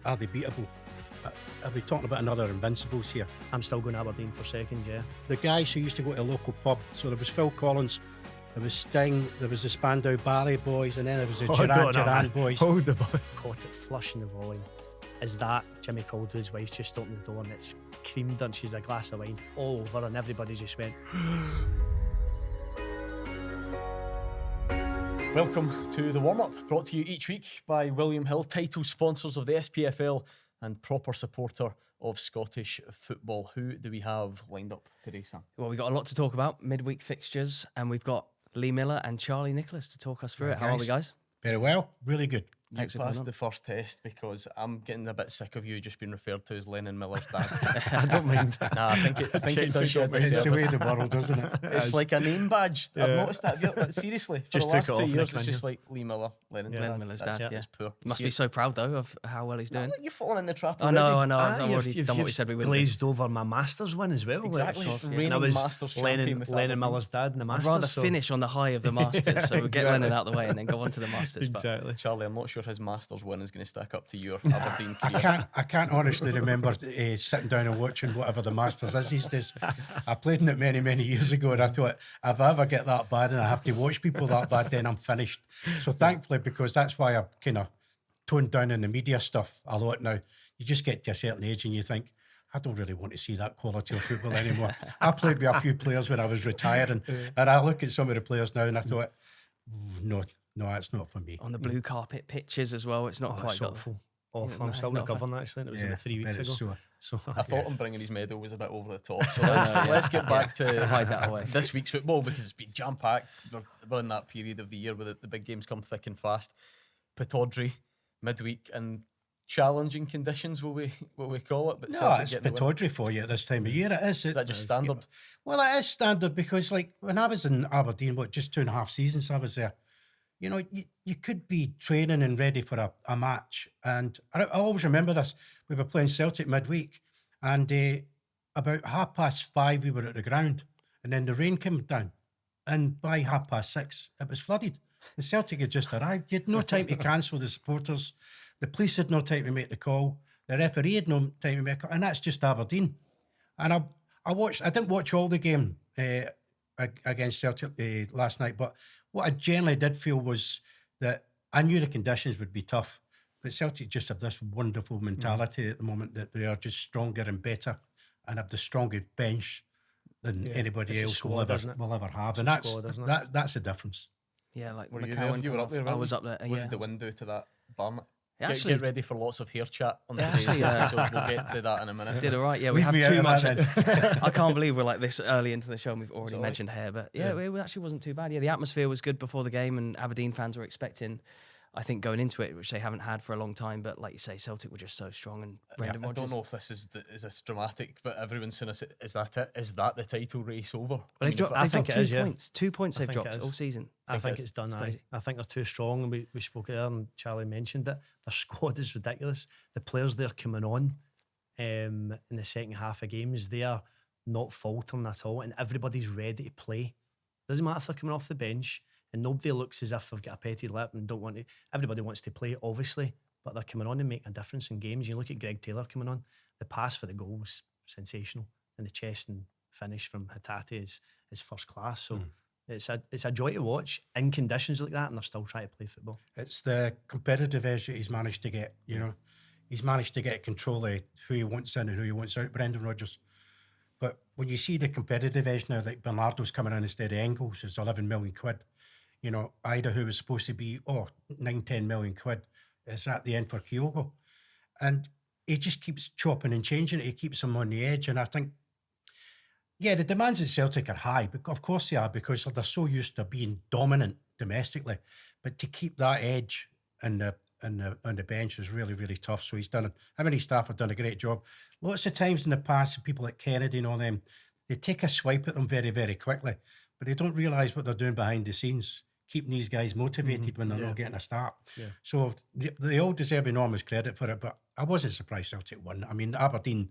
are they beatable? Are we talking about another Invincibles here? I'm still going Aberdeen for second, yeah. The guys who used to go to a local pub, so there was Phil Collins, there was Sting, there was the Spandau Ballet boys, and then there was the Duran boys. Hold the bus. Caught it flush in the volume. Is that Jimmy Caldwell's wife just opened the door and it's creamed and she's a glass of wine all over and everybody just went. Welcome to the warm-up, brought to you each week by William Hill, title sponsors of the SPFL and proper supporter of Scottish football. Who do we have lined up today, Sam? Well, we've got a lot to talk about, midweek fixtures, and we've got Lee Miller and Charlie Nicholas to talk us through it. How are we, guys? Very well, really good. You passed the first test because I'm getting a bit sick of you just being referred to as Lennon Miller's dad. I don't mind. Nah, I think it does you a It's the disservice. way of the world, isn't it? It's like a name badge. I've noticed that. Seriously, for Just the took last it 2 off, years, Nick, it's just like Lee Miller, Lennon's dad. Lennon Miller's dad, yeah. It's poor. You must be so proud, though, of how well he's doing. You're falling in the trap I already. know. I've already done what we said we would do. Glazed over my Masters win as well. Exactly. Like, Reigning and I was Masters champion with Lennon Aberdeen. Miller's dad in the I'd Masters. rather so finish on the high of the Masters, so we get Exactly. Lennon out the way and then go on to the Masters. Exactly. Charlie, I'm not sure his Masters win is going to stack up to your Aberdeen career. I can't honestly remember sitting down and watching whatever the Masters is these days. I played in it many years ago, and I thought, if I ever get that bad and I have to watch people that bad, then I'm finished. So thankfully, because that's why I kind of toned down in the media stuff a lot now. You just get to a certain age and you think, I don't really want to see that quality of football anymore. I played with a few players when I was retiring, and I look at some of the players now and I thought, no, it's not for me. On the blue carpet pitches as well, it's not quite It's got awful. Awful. Yeah, I'm still not recovering actually. And it was about 3 weeks very ago. sore. So I thought him bringing his medal was a bit over the top. So let's get back to hide that away. this week's football because it's been jam-packed. We're in that period of the year where the big games come thick and fast. Pataudry, midweek, and challenging conditions, will we call it? But No, Celtic it's getting the win. pataudry for you at this time of year. It is. Is that just standard? Well, it is standard because, like, when I was in Aberdeen, just 2.5 seasons I was there, you know, you could be training and ready for a match. And I always remember this. We were playing Celtic midweek, and about 5:30 we were at the ground, and then the rain came down. And by 6:30, it was flooded. The Celtic had just arrived. You had no time to cancel the supporters. The police had no time to make the call. The referee had no time to make a call. And that's just Aberdeen. And I didn't watch all the game against Celtic last night, but what I generally did feel was that I knew the conditions would be tough, but Celtic just have this wonderful mentality at the moment that they are just stronger and better and have the strongest bench than anybody it's a else squad, isn't it? will ever have. It's And a squad, isn't it? that's the difference. Yeah, like Were you McCowan there? You were come up there, off. I weren't was you? up there, What yeah. did the wind do to that barn? Actually- Get ready for lots of hair chat on Yeah, today's actually, episode. We'll get to that in a minute. Did all right, yeah. We Leave have me too out much. of that I can't believe we're like this early into the show and we've already all right. mentioned hair, but yeah, it actually wasn't too bad. Yeah, the atmosphere was good before the game, and Aberdeen fans were expecting, I think, going into it, which they haven't had for a long time. But like you say, Celtic were just so strong, and Brendan I Rodgers. don't know if this is this dramatic, but everyone's saying, is that it? Is that the title race over? Well, they've dropped, I they've think dropped it 2 is, yeah. points. 2 points I they've think dropped it is. all season. I think it's done. crazy. I think they're too strong, and we spoke there, and Charlie mentioned it. Their squad is ridiculous. The players they're coming on in the second half of games, they are not faltering at all, and everybody's ready to play. Doesn't matter if they're coming off the bench, and nobody looks as if they've got a petty lip and don't want to. Everybody wants to play, obviously, but they're coming on and making a difference in games. You look at Greg Taylor coming on, the pass for the goal was sensational, and the chest and finish from Hatate is first class. So. It's a joy to watch in conditions like that, and they're still trying to play football. It's the competitive edge that he's managed to get, you know. He's managed to get control of who he wants in and who he wants out, Brendan Rodgers. But when you see the competitive edge now, like Bernardo's coming in instead of Engels, it's 11 million quid. You know, Ida, who was supposed to be, 9-10 million quid, is at the end for Kyogo. And he just keeps chopping and changing it. He keeps him on the edge. And I think, yeah, the demands at Celtic are high, but of course they are, because they're so used to being dominant domestically. But to keep that edge on the bench is really, really tough. So he's done it. Him and his staff have done a great job. Lots of times in the past, people like Kennedy and all them, they take a swipe at them very, very quickly, but they don't realise what they're doing behind the scenes, keeping these guys motivated when they're not getting a start. Yeah. So they all deserve enormous credit for it, but I wasn't surprised Celtic won. I mean, Aberdeen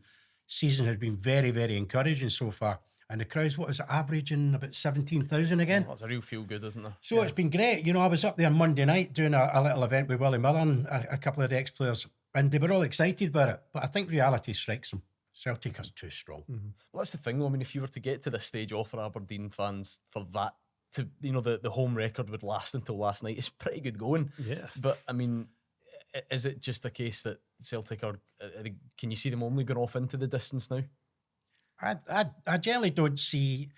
season has been very, very encouraging so far. And the crowd's, what is it, averaging about 17,000 again? Well, it's a real feel good, isn't it? So it's been great. You know, I was up there Monday night doing a little event with William Miller and a couple of the ex-players. And they were all excited about it. But I think reality strikes them. Celtic are too strong. Well, that's the thing, though. I mean, if you were to get to this stage for Aberdeen fans, for that to, the home record would last until last night, it's pretty good going. Yeah. But, I mean, is it just a case that Celtic can you see them only going off into the distance now? I generally don't see.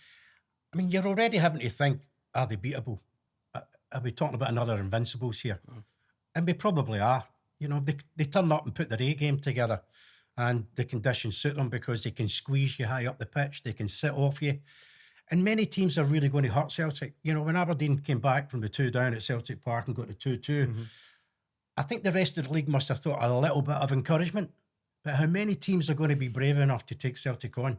I mean, you're already having to think, are they beatable? Are we talking about another Invincibles here? And we probably are. They turn up and put their A game together, and the conditions suit them because they can squeeze you high up the pitch, they can sit off you. And many teams are really going to hurt Celtic. When Aberdeen came back from the 2 down at Celtic Park and got to 2-2, I think the rest of the league must have thought a little bit of encouragement. But how many teams are going to be brave enough to take Celtic on?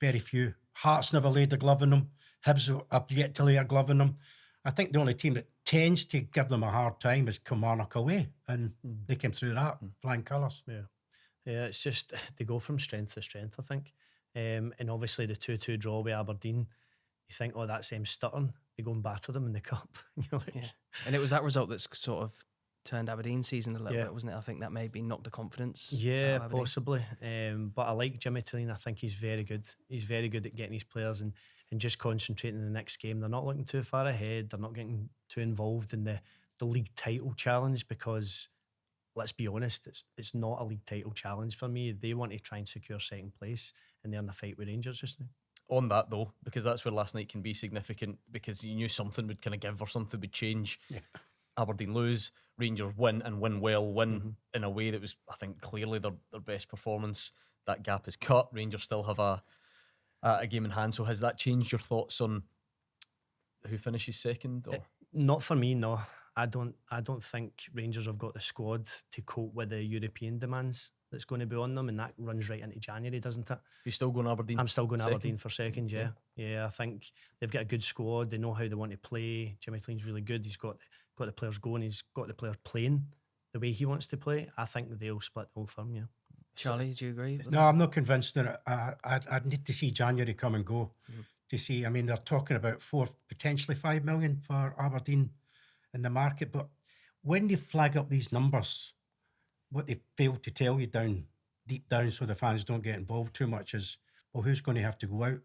Very few. Hearts never laid a glove on them. Hibs have yet to lay a glove on them. I think the only team that tends to give them a hard time is Kilmarnock away, and they came through that flying colours. Yeah, it's just they go from strength to strength, I think. And obviously the 2-2 draw with Aberdeen, you think, oh, that's them stuttering. They go and batter them in the cup. And it was that result that's sort of turned Aberdeen's season a little bit, wasn't it? I think that maybe knocked the confidence. Yeah, possibly. But I like Jimmy Tilleen. I think he's very good. He's very good at getting his players and just concentrating on the next game. They're not looking too far ahead. They're not getting too involved in the league title challenge because, let's be honest, it's not a league title challenge for me. They want to try and secure second place, and they're in a fight with Rangers just now. On that, though, because that's where last night can be significant, because you knew something would kind of give or something would change. Yeah. Aberdeen lose, Rangers win and win well, in a way that was, I think, clearly their best performance. That gap is cut. Rangers still have a game in hand. So has that changed your thoughts on who finishes second? Or? Not for me, no. I don't think Rangers have got the squad to cope with the European demands that's going to be on them, and that runs right into January, doesn't it? You're still going Aberdeen? I'm still going Aberdeen for second, yeah. Yeah, I think they've got a good squad. They know how they want to play. Jimmy Clean's really good. He's got the players going. He's got the players playing the way he wants to play. I think they'll split the whole firm, yeah. Charlie, do you agree? No, I'm not convinced that I'd need to see January come and go to see. I mean, they're talking about potentially 5 million for Aberdeen in the market. But when they flag up these numbers, what they fail to tell you deep down so the fans don't get involved too much is, well, who's going to have to go out?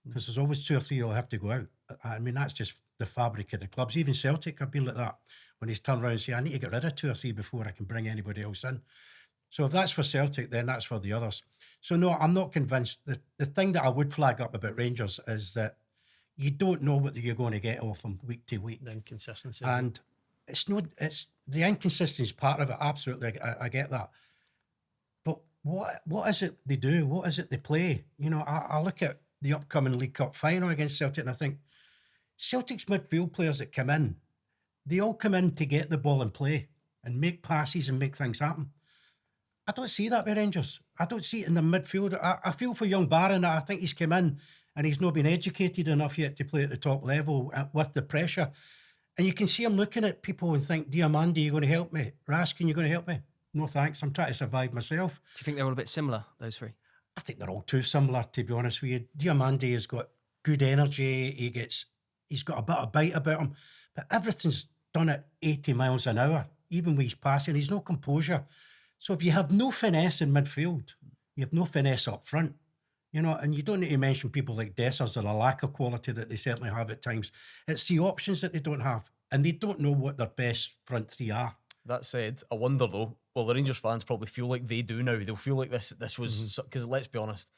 Because there's always 2 or 3 who'll have to go out. I mean, that's just the fabric of the clubs. Even Celtic have been like that when he's turned around and say, I need to get rid of 2 or 3 before I can bring anybody else in. So if that's for Celtic, then that's for the others. So no, I'm not convinced. The thing that I would flag up about Rangers is that you don't know what you're going to get off them week to week. The inconsistency. And it's the inconsistency part of it. Absolutely, I get that. But what is it they do? What is it they play? I look at the upcoming League Cup final against Celtic and I think Celtic's midfield players that come in, they all come in to get the ball and play and make passes and make things happen. I don't see that with Rangers. I don't see it in the midfield. I feel for young Barron. I think he's come in and he's not been educated enough yet to play at the top level with the pressure. And you can see him looking at people and think, Diamandi, are you going to help me? Raskin, you going to help me? No thanks, I'm trying to survive myself. Do you think they're all a bit similar, those 3? I think they're all too similar, to be honest with you. Diamandi has got good energy. He's got a bit of bite about him. But everything's done at 80 miles an hour, even with his passing. He's no composure. So if you have no finesse in midfield, you have no finesse up front, and you don't need to mention people like Dessers or a lack of quality that they certainly have at times. It's the options that they don't have, and they don't know what their best front 3 are. That said, I wonder though, well, the Rangers fans probably feel like they do now. They'll feel like this was, because let's be honest,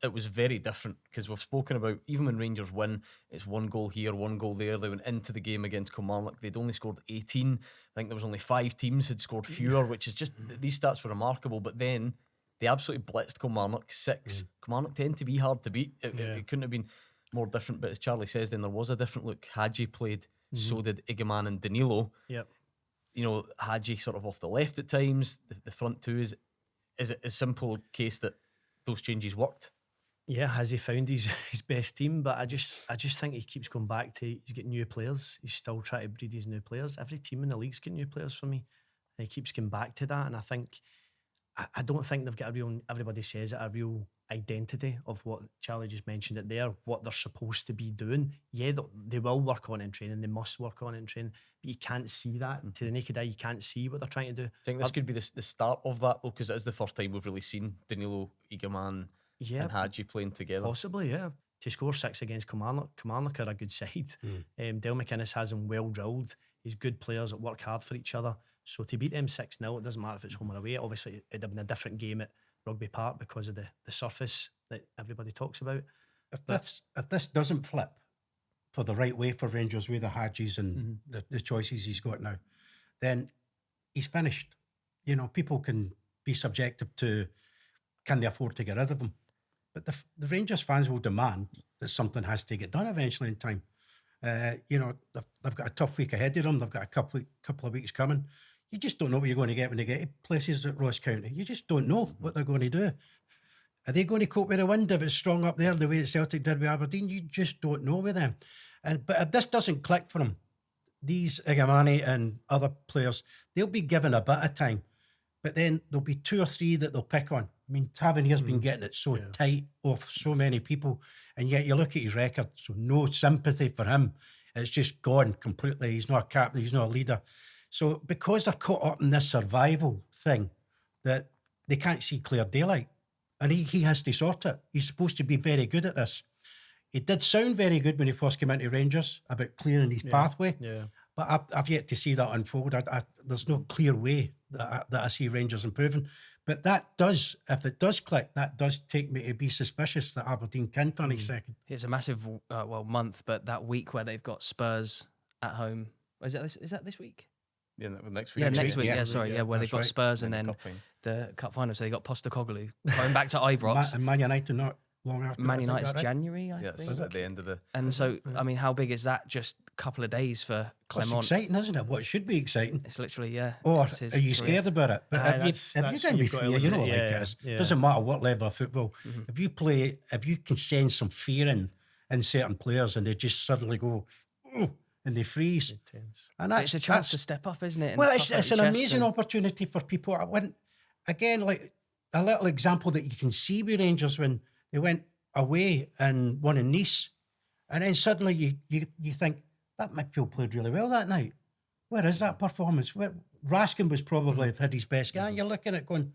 it was very different, because we've spoken about, even when Rangers win, it's 1 goal here, 1 goal there. They went into the game against Kilmarnock, they'd only scored 18. I think there was only 5 teams had scored fewer, which is just, these stats were remarkable. But then they absolutely blitzed Kilmarnock 6. Kilmarnock tend to be hard to beat. It couldn't have been more different. But as Charlie says, then there was a different look. Hadji played, so did Igaman and Danilo. Yep. Hadji sort of off the left at times. The front 2 is it a simple case that those changes worked? Yeah, has he found his best team? But I just think he keeps going back to, he's getting new players. He's still trying to breed his new players. Every team in the league's getting new players for me. And he keeps going back to that. And I don't think they've got everybody says it, a real identity of what Charlie just mentioned it there, what they're supposed to be doing. Yeah, they will work on it in training, they must work on it in training, but you can't see that to the naked eye. You can't see what they're trying to do. I think this could be the start of that, though, because it is the first time we've really seen Danilo, Igaman, and Hadji playing together. Possibly, yeah. To score 6 against Kilmarnock are a good side. Dale McInnes has them well drilled. He's good players that work hard for each other. So to beat them 6-0, it doesn't matter if it's home or away. Obviously, it'd have been a different game at Rugby Park because of the surface that everybody talks about. If this doesn't flip for the right way for Rangers with the Hadjis and the choices he's got now, then he's finished. You know, people can be subjective to, can they afford to get rid of him? But the Rangers fans will demand that something has to get done eventually in time. You know, they've got a tough week ahead of them. They've got a couple of weeks coming. You just don't know what you're going to get when they get to places at Ross County. You just don't know what they're going to do. Are they going to cope with the wind if it's strong up there the way that Celtic did with Aberdeen? You just don't know with them. But if this doesn't click for them, these Igamani and other players, they'll be given a bit of time. But then there'll be 2 or 3 that they'll pick on. I mean, Tavernier's been getting it so tight off so many people, and yet you look at his record, so no sympathy for him. It's just gone completely. He's not a captain, he's not a leader. So because they're caught up in this survival thing, that they can't see clear daylight, and he has to sort it. He's supposed to be very good at this. He did sound very good when he first came into Rangers about clearing his pathway. Yeah. But I've yet to see that unfold. There's no clear way that I see Rangers improving. But that does, if it does click, that does take me to be suspicious that Aberdeen can finish second. It's a massive, month, but that week where they've got Spurs at home, is that this week? Yeah, next week. Yeah, next week. Yeah, Sorry, where they've got right. Spurs and then the cup final. So they got Postecoglou going back to Ibrox. And Man United not long after. Man I think United's that, right? January, I Yes, think. at the end of the. And so, I mean, how big is that? Just a couple of days for It's Clermont. exciting, isn't it? What should be exciting. It's literally, yeah. Or it's his are you career. scared about it? But if that's you can be you've got to fair, look you at know it, like yeah, it is. yeah. Doesn't matter what level of football. If you can sense some fear in certain players and they just suddenly go, "Oh," and they freeze. Intense. And It's a chance to step up, isn't it? And Well, puff out it's your an chest amazing and- opportunity for people. I went again, like a little example that you can see with Rangers when they went away and won in Nice, and then suddenly you think that midfield played really well that night. Where is that performance? Raskin was probably had his best game. You're looking at going,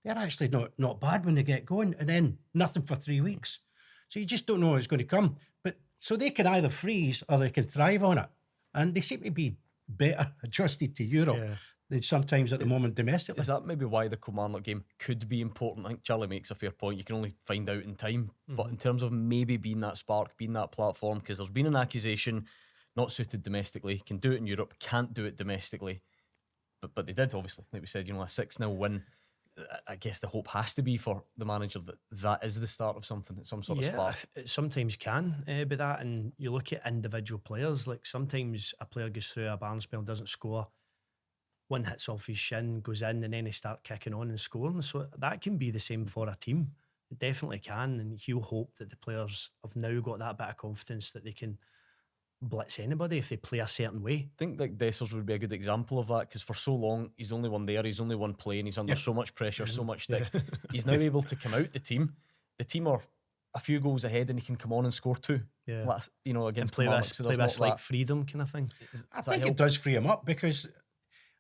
they're actually not bad when they get going, and then nothing for 3 weeks. So you just don't know what's going to come. But so they can either freeze or they can thrive on it, and they seem to be better adjusted to Europe than sometimes at the moment domestically. Is that maybe why the Kilmarnock game could be important? I think Charlie makes a fair point. You can only find out in time. But in terms of maybe being that spark, being that platform, because there's been an accusation, not suited domestically, can do it in Europe, can't do it domestically. But they did, obviously. Like we said, a 6-0 win. I guess the hope has to be for the manager that is the start of something, some sort of spark. It sometimes can be that. And you look at individual players, like sometimes a player goes through a barn spell, doesn't score, one hits off his shin, goes in, and then they start kicking on and scoring. So that can be the same for a team. It definitely can. And he'll hope that the players have now got that bit of confidence that they can blitz anybody if they play a certain way. I think that Dessers would be a good example of that, because for so long he's only one there, he's only one playing, he's under so much pressure, so much stick. He's now able to come out the team are a few goals ahead and he can come on and score 2. Yeah. Against Play Kilmarnock, this, so play there's this not like that. freedom kind of thing. I think it does free him up because,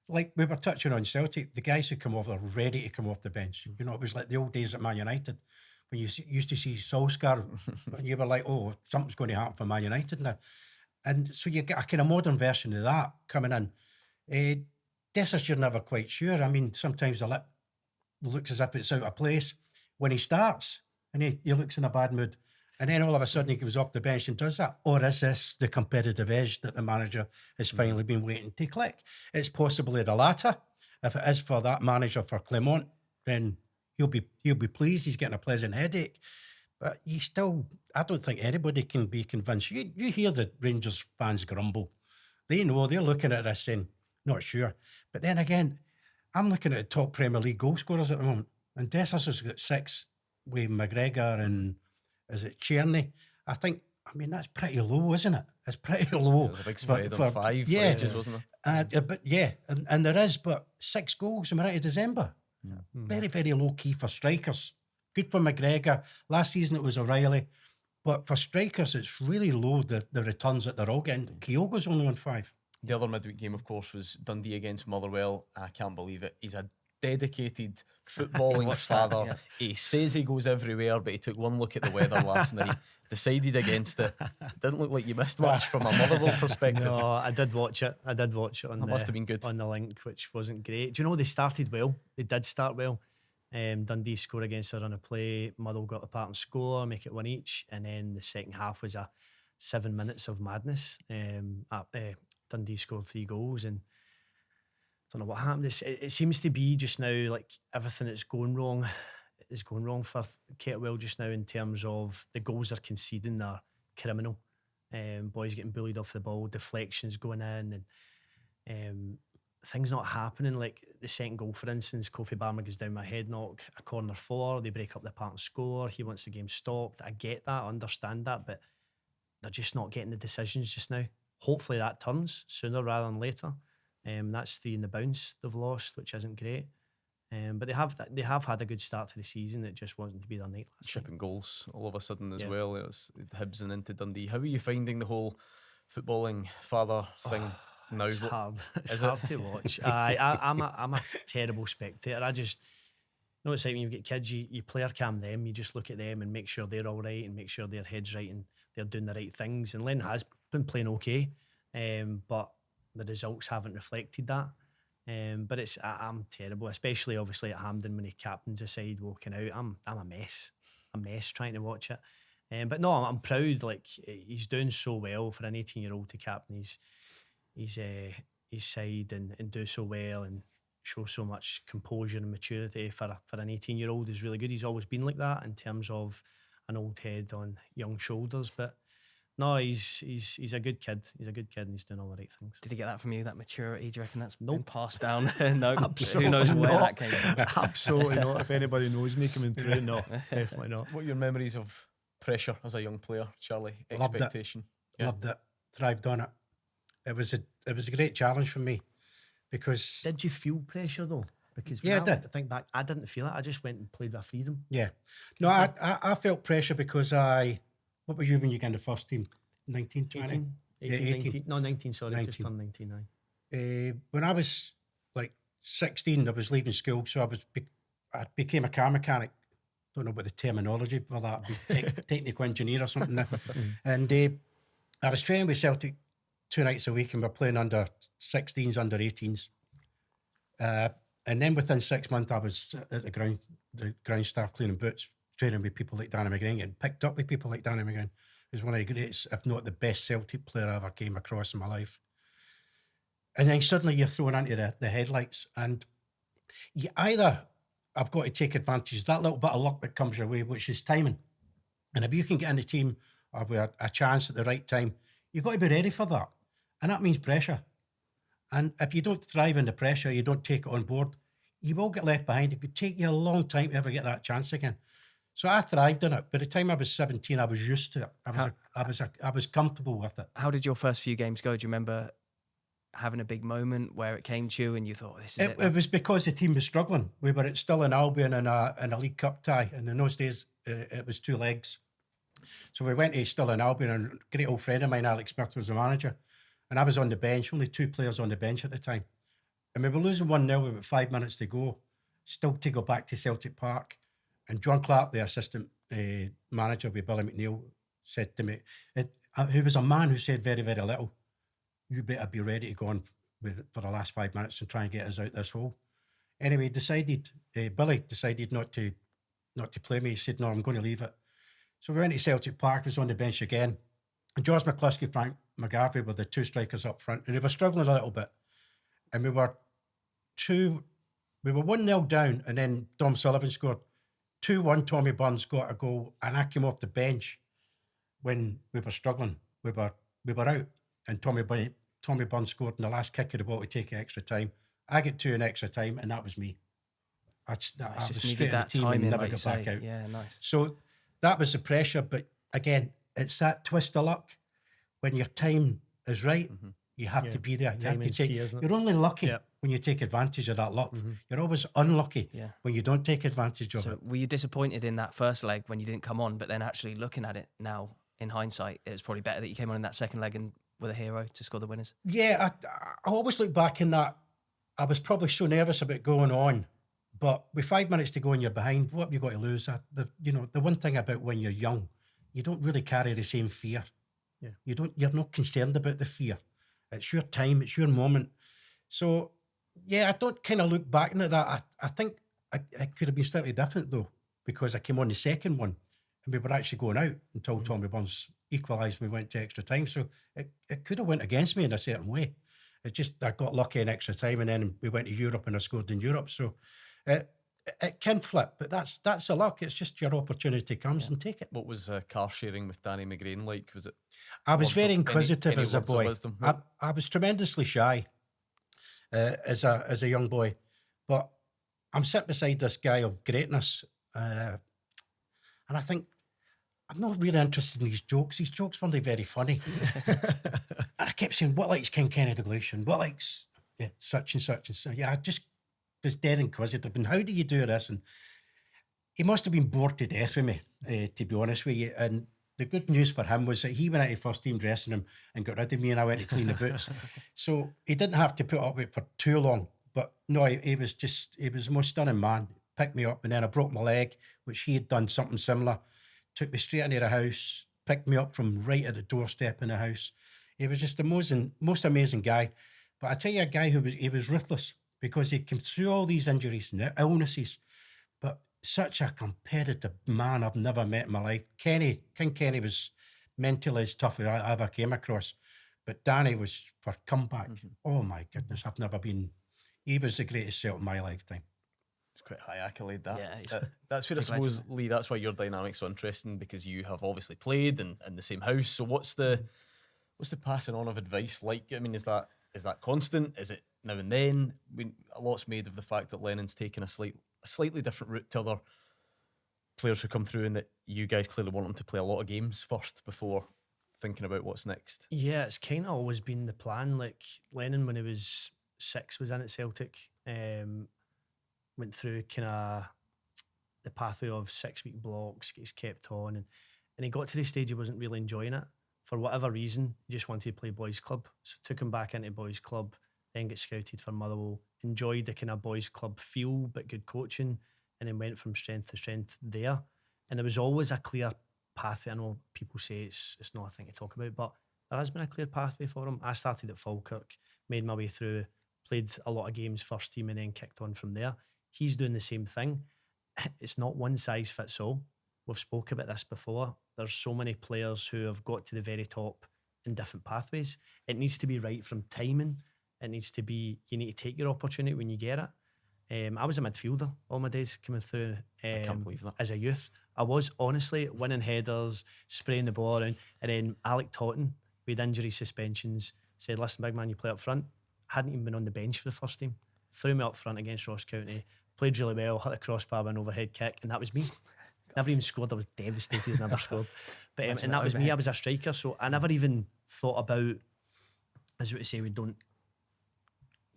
like we were touching on Celtic, the guys who come off are ready to come off the bench. It was like the old days at Man United when you used to see Solskjaer and you were like, oh, something's going to happen for Man United now. And so you get a kind of modern version of that coming in. Dessers, you're never quite sure. I mean, sometimes the lip looks as if it's out of place when he starts and he looks in a bad mood. And then all of a sudden he comes off the bench and does that. Or is this the competitive edge that the manager has finally been waiting to click? It's possibly the latter. If it is for that manager for Clermont, then he'll be pleased. He's getting a pleasant headache. But I don't think anybody can be convinced. You hear the Rangers fans grumble. They know, they're looking at this saying, not sure. But then again, I'm looking at the top Premier League goal scorers at the moment. And Dessers has got 6 with McGregor and is it Tierney? I mean, that's pretty low, isn't it? It's pretty low. It was a big spread on 5 for ages, wasn't there? But and there is, but 6 goals in right of December. Very, very low key for strikers good for McGregor. Last season it was O'Reilly. But for strikers, it's really low, the returns that they're all getting. Kyogo's only on 5. The other midweek game, of course, was Dundee against Motherwell. I can't believe it. He's a dedicated footballing father. Yeah. He says he goes everywhere, but he took one look at the weather last night, decided against it. It didn't look like you missed much from a Motherwell perspective. No, I did watch it. I did watch it on That must have been good. on the link, which wasn't great. Do you know they started well? They did start well. Dundee score against a run of play. Motherwell got apart and score, make it 1 each, and then the second half was a 7 minutes of madness. Dundee scored 3 goals, and I don't know what happened. It seems to be just now like everything that's going wrong is going wrong for Kettlewell just now in terms of the goals they're conceding are criminal. Boys getting bullied off the ball, deflections going in, and things not happening. Like the second goal, for instance, Kofi Barmer goes down my head knock, a corner 4, they break up the apart and score. He wants the game stopped. I get that, I understand that, but they're just not getting the decisions just now. Hopefully that turns sooner rather than later. That's 3 in the bounce they've lost, which isn't great. But they have had a good start to the season. It just wasn't to be their night last night. Shipping goals all of a sudden as well. It was Hibs and into Dundee. How are you finding the whole footballing father thing now? It's hard. It's Is hard it? to watch. I'm a terrible spectator. I just know it's like when you get kids, you player cam them, you just look at them and make sure they're all right and make sure their head's right and they're doing the right things. And Len has been playing okay, but the results haven't reflected that. But I'm terrible, especially obviously at Hampden when he captains a side walking out. I'm a mess trying to watch it. But no, I'm proud. Like he's doing so well for an 18-year-old to captain his side and do so well and show so much composure and maturity for an 18-year-old is really good. He's always been like that in terms of an old head on young shoulders, but. No, he's a good kid. He's a good kid and he's doing all the right things. Did he get that from you, that maturity? Do you reckon that's been Nope. passed down? No, Absolutely who knows where not. that came from? Absolutely not. If anybody knows me coming through, no, definitely not. What are your memories of pressure as a young player, Charlie? Loved it. Expectation. Loved it. Thrived on it. It was a great challenge for me because Did you feel pressure though? Because Yeah, I when did. I think back, I didn't feel it. I just went and played with freedom. yeah, no, I felt pressure because what were you when you got in the first team? 19, 20? 18, Yeah, 18, 18. 19. No, 19, sorry. 19. Just turned 19 now. When I was like 16, I was leaving school, so I became a car mechanic. Don't know what the terminology for that would be, technical engineer or something. And I was training with Celtic 2 nights a week, and we're playing under 16s, under 18s. And then within 6 months, I was at the ground staff cleaning boots, training with people like Danny McGrain, getting picked up with people like Danny McGrain. He was one of the greatest, if not the best Celtic player I ever came across in my life. And then suddenly you're thrown into the headlights, and you either have got to take advantage of that little bit of luck that comes your way, which is timing. And if you can get in the team or with a chance at the right time, you've got to be ready for that. And that means pressure. And if you don't thrive in the pressure, you don't take it on board, you will get left behind. It could take you a long time to ever get that chance again. So I thrived in it. By the time I was 17, I was used to it. I was comfortable with it. How did your first few games go? Do you remember having a big moment where it came to you and you thought, this is it? It was because the team was struggling. We were still in Albion in a League Cup tie. And in those days, it was 2 legs. So we went to still in Albion, and a great old friend of mine, Alex Smith, was the manager. And I was on the bench, only 2 players on the bench at the time. And we were losing 1-0 with about 5 minutes to go, still to go back to Celtic Park. And John Clark, the assistant manager with Billy McNeill, said to me, who was a man who said very, very little, you better be ready to go on for the last 5 minutes and try and get us out this hole. Anyway, Billy decided not to play me. He said, no, I'm going to leave it. So we went to Celtic Park, was on the bench again. And George McCluskey, Frank McGarvey were the 2 strikers up front. And they were struggling a little bit. And we were 1-0 down, and then Dom Sullivan scored. 2-1, Tommy Burns got a goal, and I came off the bench when we were struggling. We were out, and Tommy Burns scored in the last kick of the ball to take extra time. I get 2 in extra time, and that was me. I Just was needed straight in the that team time and in, never like got you back say. out. Yeah, nice. So that was the pressure, but again, it's that twist of luck. When your time is right, You have to be there. You have to Timing's take. key, isn't it? You're only lucky Yeah. when you take advantage of that luck. You're always unlucky Yeah. when you don't take advantage of So it. were you disappointed in that first leg when you didn't come on? But then actually looking at it now, in hindsight, it was probably better that you came on in that second leg and were the hero to score the winners. Yeah, I always look back in that. I was probably so nervous about going on, but with 5 minutes to go and you're behind, what have you got to lose? The one thing about when you're young, you don't really carry the same fear. Yeah. You're not concerned about the fear. It's your time, it's your moment. So yeah, I don't kind of look back into that. I think it could have been slightly different though, because I came on the second one and we were actually going out until Tommy Burns equalised. We went to extra time, so it could have went against me in a certain way. It just, I got lucky in extra time, and then we went to Europe and I scored in Europe. So it can flip, but that's a luck. It's just your opportunity comes and take it. What was car sharing with Danny McGrain like? Was it? I was words very of- inquisitive any as a words of boy. wisdom? I was tremendously shy as a young boy, but I'm sitting beside this guy of greatness, and I think I'm not really interested in these jokes. These jokes weren't very funny, and I kept saying, "What likes King Kenny Dalglish and what likes such and such and so." Yeah, I just was dead inquisitive. And how do you do this? And he must have been bored to death with me, to be honest with you. And the good news for him was that he went into first team dressing room and got rid of me, and I went to clean the boots. So he didn't have to put up with it for too long. But no, he was the most stunning man. Picked me up, and then I broke my leg, which he had done something similar. Took me straight into the house, picked me up from right at the doorstep in the house. He was just the most amazing guy. But I tell you, a guy he was ruthless, because he came through all these injuries and illnesses, but such a competitive man I've never met in my life. King Kenny was mentally as tough as I ever came across, but Danny was for comeback. Oh my goodness, he was the greatest Celt in my lifetime. It's quite high accolade that. Yeah, That's where I big suppose, legend. Lee, that's why your dynamic's so interesting, because you have obviously played in the same house. So what's the passing on of advice like? I mean, is that constant? Is it now and then? A lot's made of the fact that Lennon's taken a slightly different route to other players who come through, and that you guys clearly want them to play a lot of games first before thinking about what's next. Yeah, it's kind of always been the plan. Like Lennon, when he was 6, was in at Celtic. Went through kind of the pathway of 6-week blocks, gets kept on, and he got to the stage he wasn't really enjoying it. For whatever reason, he just wanted to play boys' club. So took him back into boys' club, then got scouted for Motherwell, enjoyed the kind of boys' club feel, but good coaching, and then went from strength to strength there. And there was always a clear pathway. I know people say it's not a thing to talk about, but there has been a clear pathway for him. I started at Falkirk, made my way through, played a lot of games first team, and then kicked on from there. He's doing the same thing. It's not one size fits all. We've spoke about this before. There's so many players who have got to the very top in different pathways. It needs to be right from timing. It needs to be, you need to take your opportunity when you get it. I was a midfielder all my days coming through. I can't believe that. As a youth, I was honestly winning headers, spraying the ball around. And then Alec Totten, with injury suspensions, said, "Listen, big man, you play up front." Hadn't even been on the bench for the first team. Threw me up front against Ross County. Played really well, hit a crossbar with an overhead kick, and that was me. Never even scored. I was devastated, never scored. But and that was me. I was a striker, so I never even thought about, as we say, we don't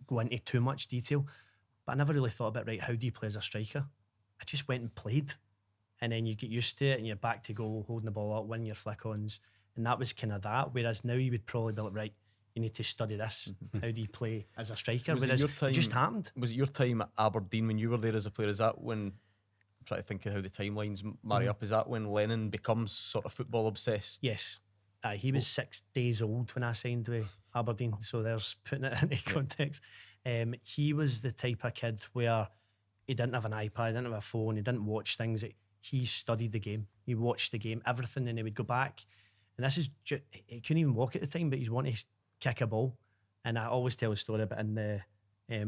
go into too much detail, but I never really thought about, right, how do you play as a striker? I just went and played, and then you get used to it, and you're back to goal, holding the ball up, winning your flick-ons, and that was kind of that. Whereas now you would probably be like, right, you need to study this. How do you play as a striker? Was it Whereas your time- it just happened. Was it your time at Aberdeen when you were there as a player? Is that when, I'm trying to think of how the timelines marry up, is that when Lennon becomes sort of football obsessed? Yes. He was 6 days old when I signed with Aberdeen, so there's putting it into context. He was the type of kid where he didn't have an iPad, he didn't have a phone, he didn't watch things. He studied the game. He watched the game, everything, and he would go back. And this is, he couldn't even walk at the time, but he's wanting to kick a ball. And I always tell a story about in the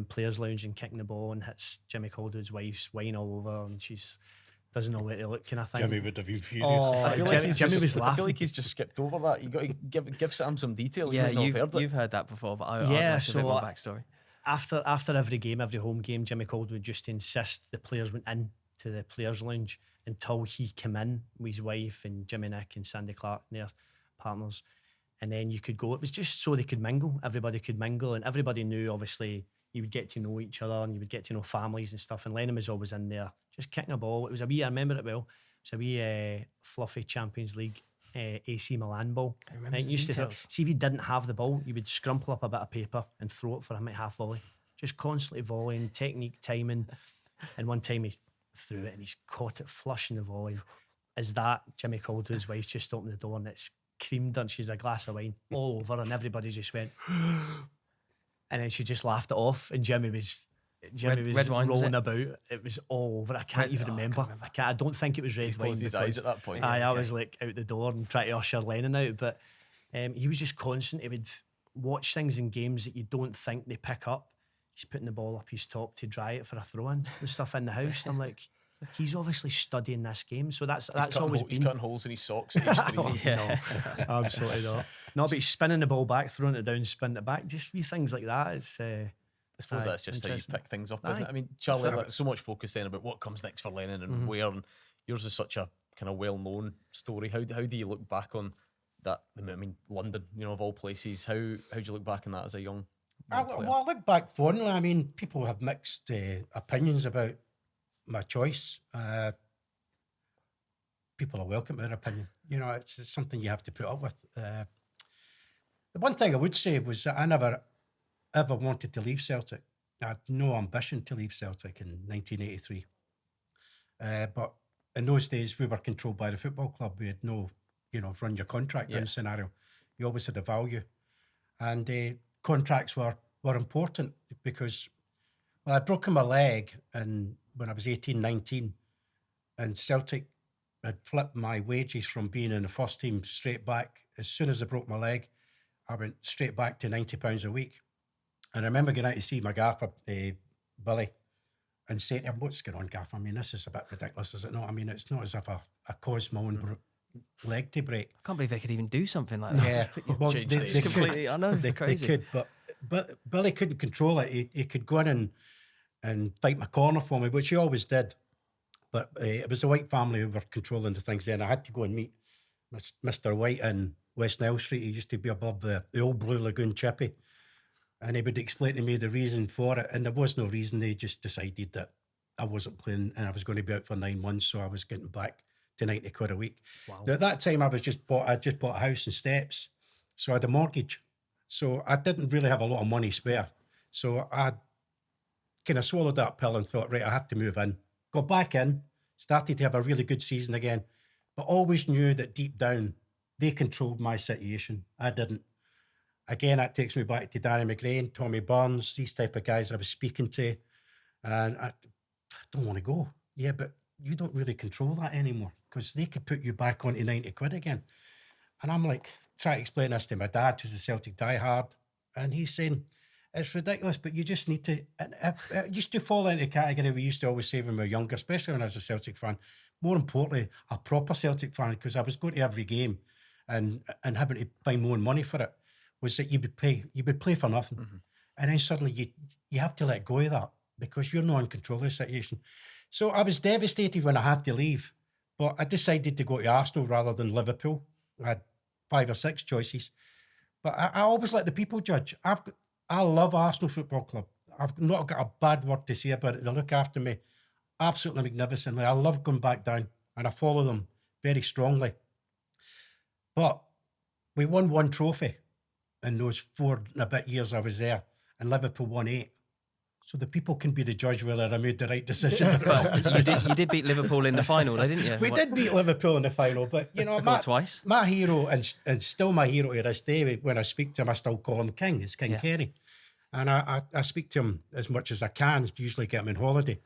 players' lounge and kicking the ball, and hits Jimmy Calderwood's wife's wine all over, and she's doesn't know where to look, kind of thing. Jimmy would have been furious. Oh, I feel Jimmy, like Jimmy was I laughing. feel like he's just skipped over that. You got to give Sam some detail. Yeah, you might not have heard it. you've heard that before, but I'd Yeah, like a so bit more backstory. After every game, every home game, Jimmy Calderwood would just insist the players went in to the players' lounge until he came in with his wife and Jimmy Nick and Sandy Clark and their partners. And then you could go. It was just so they could mingle. Everybody could mingle, and everybody knew. Obviously, you would get to know each other, and you would get to know families and stuff. And Lennon was always in there, just kicking a ball. It was a wee. I remember it well. It was a wee fluffy Champions League AC Milan ball. I remember And the you used to details. see if you didn't have the ball, you would scrumple up a bit of paper and throw it for him at half volley. Just constantly volleying, technique, timing. And one time he threw it and he's caught it flush in the volley. Is that Jimmy Caldwell's wife just opened the door and it's creamed and she's a glass of wine all over and everybody just went and then she just laughed it off and Jimmy was red wine, was rolling it? about. It was all over. I can't even remember. I don't think it was red wine. Closed his eyes at that point. I was like out the door and trying to usher Lennon out, but he was just constant. He would watch things in games that you don't think they pick up. He's putting the ball up his top to dry it for a throw in and stuff in the house. I'm like, he's obviously studying this game, so that's always He's been. cutting holes in his socks at age 3. No, absolutely not. No, but he's spinning the ball back, throwing it down, spinning it back. Just wee things like that. It's. I suppose that's just how you interesting. pick things up, isn't it? I mean, Charlie, That's like, so much focus then about what comes next for Lennon and where, and yours is such a kind of well-known story. How do you look back on that? I mean, London, of all places. How do you look back on that as a young player? I look back fondly. I mean, people have mixed opinions about my choice. People are welcome to their opinion. It's something you have to put up with. The one thing I would say was that I never ever wanted to leave Celtic. I had no ambition to leave Celtic in 1983. But in those days, we were controlled by the football club. We had no, run your contract down scenario. You always had a value. And contracts were important because, I'd broken my leg when I was 18, 19, and Celtic had flipped my wages from being in the first team straight back. As soon as I broke my leg, I went straight back to £90 a week. And I remember going out to see my gaffer, Billy, and saying to him, "What's going on, gaffer? I mean, this is a bit ridiculous, is it not? I mean, it's not as if I caused my own leg to break." I can't believe they could even do something like that. Yeah, well, Change they days. could. Completely, I know, They crazy. could, but Billy couldn't control it. He could go in and fight my corner for me, which he always did. But it was the White family who were controlling the things then. I had to go and meet Mr. White in West Nile Street. He used to be above the old Blue Lagoon chippy. And he would explain to me the reason for it. And there was no reason. They just decided that I wasn't playing and I was going to be out for 9 months. So I was getting back to 90 quid a week. Wow. Now, at that time, I just bought a house and steps. So I had a mortgage. So I didn't really have a lot of money spare. So I kind of swallowed that pill and thought, right, I have to move in. Got back in, started to have a really good season again, but always knew that deep down, they controlled my situation. I didn't. Again, that takes me back to Danny McGrain, Tommy Burns, these type of guys I was speaking to. And I don't want to go. Yeah, but you don't really control that anymore because they could put you back onto 90 quid again. And I'm like, trying to explain this to my dad, who's a Celtic diehard. And he's saying, it's ridiculous, but you just need to. And it used to fall into the category we used to always say when we were younger, especially when I was a Celtic fan. More importantly, a proper Celtic fan, because I was going to every game and having to find more money for it. Was that you would play for nothing. Mm-hmm. And then suddenly you have to let go of that because you're not in control of the situation. So I was devastated when I had to leave, but I decided to go to Arsenal rather than Liverpool. I had 5 or 6 choices, but I always let the people judge. I love Arsenal Football Club. I've not got a bad word to say about it. They look after me absolutely magnificently. I love going back down and I follow them very strongly. But we won 1 trophy in those 4 and a bit years I was there, and Liverpool won 8. So the people can be the judge whether I made the right decision. But you did beat Liverpool in the final, though, didn't you? We did beat Liverpool in the final, but twice. My hero, and still my hero to this day, when I speak to him, I still call him King. It's King Kerry. And I speak to him as much as I can, usually get him on holiday.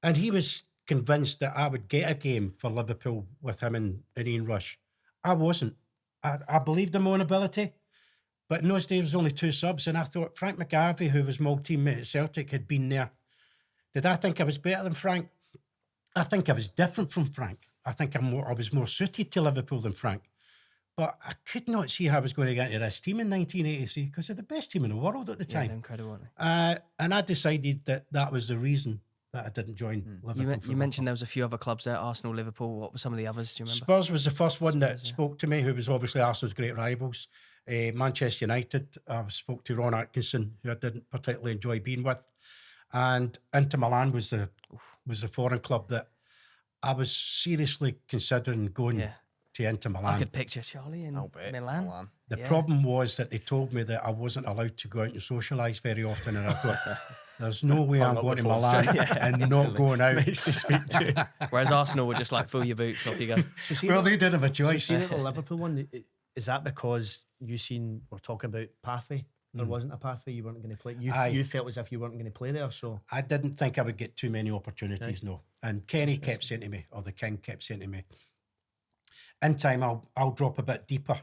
And he was convinced that I would get a game for Liverpool with him and Ian Rush. I wasn't. I believed in my own ability. But in those days, there was only 2 subs, and I thought Frank McGarvey, who was my old teammate at Celtic, had been there. Did I think I was better than Frank? I think I was different from Frank. I think I was more suited to Liverpool than Frank. But I could not see how I was going to get into this team in 1983 because they're the best team in the world at the time. Yeah, incredible. And I decided that was the reason that I didn't join Liverpool. You Football mentioned Club. there was a few other clubs there, Arsenal, Liverpool. What were some of the others? Do you remember? Spurs was the first one that Spurs, yeah. spoke to me, who was obviously Arsenal's great rivals. Manchester United, I spoke to Ron Atkinson, who I didn't particularly enjoy being with. And Inter Milan was the foreign club that I was seriously considering going Yeah. to Inter Milan. I could picture Charlie in I'll bet. Milan. Milan. The Yeah. problem was that they told me that I wasn't allowed to go out and socialise very often, and I thought, there's no way I'm up going to before Milan straight. and not Instantly. going out. Nice to speak to. Whereas Arsenal were just like, fill your boots, off you go. So see, Well, they didn't have a so choice. see the Liverpool one, is that because we're talking about pathway? There wasn't a pathway, you weren't going to play. Aye. You felt as if you weren't going to play there, so I didn't think I would get too many opportunities, no. And Kenny kept saying to me, or the King kept saying to me, in time I'll drop a bit deeper.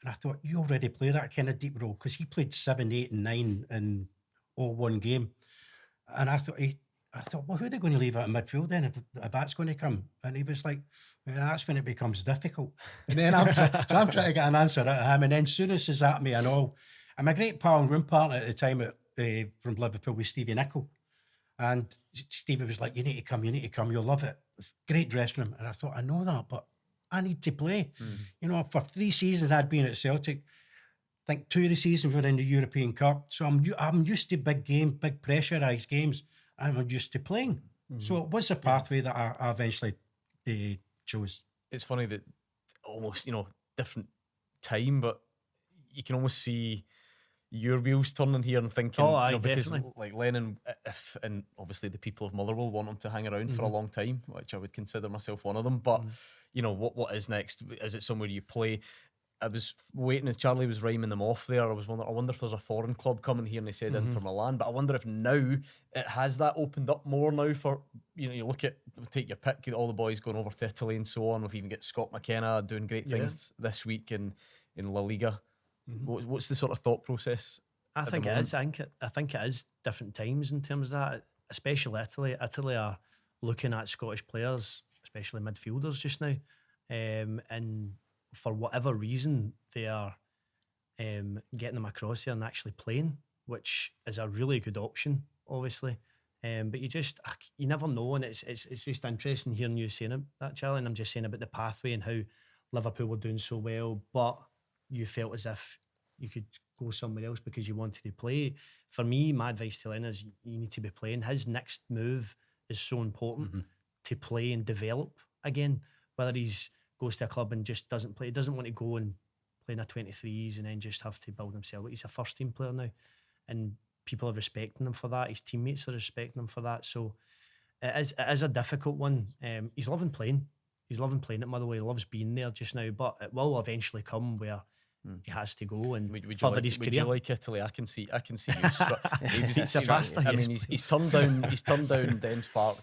And I thought, you already play that kind of deep role, because he played 7, 8 and 9 in all one game. And I thought, well, who are they going to leave out in midfield then if that's going to come? And he was like, well, that's when it becomes difficult. And then I'm trying to get an answer out of him. And then Souness is at me and all. And my great pal and room partner at the time from Liverpool was Stevie Nicol. And Stevie was like, you need to come, you'll love it. It's a great dressing room. And I thought, I know that, but I need to play. You know, for 3 seasons I'd been at Celtic. I think 2 of the seasons were in the European Cup. So I'm used to big pressurised games. And I'm used to playing. So it was a pathway that I eventually chose. It's funny that almost, different time, but you can almost see your wheels turning here and thinking, Oh, aye, because definitely. like Lennon, and obviously the people of Motherwell want him to hang around for a long time, which I would consider myself one of them. But what is next? Is it somewhere you play? I was waiting as Charlie was rhyming them off there. I wonder if there's a foreign club coming here, and they said Inter Milan. But I wonder if now it has that opened up more now for, you look at, take your pick, all the boys going over to Italy and so on. We've even got Scott McKenna doing great things this week in La Liga. What's the sort of thought process? I at think the it is. moment? I think it is different times in terms of that, especially Italy. Italy are looking at Scottish players, especially midfielders just now, and for whatever reason they are getting them across here and actually playing, which is a really good option, obviously. But you never know, and it's just interesting hearing you saying that, Charlie. And I'm just saying about the pathway and how Liverpool were doing so well, but you felt as if you could go somewhere else because you wanted to play. For me, my advice to Len is you need to be playing. His next move is so important to play and develop again. Whether he's goes to a club and just doesn't play, he doesn't want to go and play in a 23s and then just have to build himself. He's a first team player now, and people are respecting him for that. His teammates are respecting him for that. So it is a difficult one. He's loving playing. He's loving playing at Motherwell. He loves being there just now, but it will eventually come where he has to go and further his Would career. you like Italy? I can see you. Pizza pasta, I yes, mean, please. he's turned down Dens Park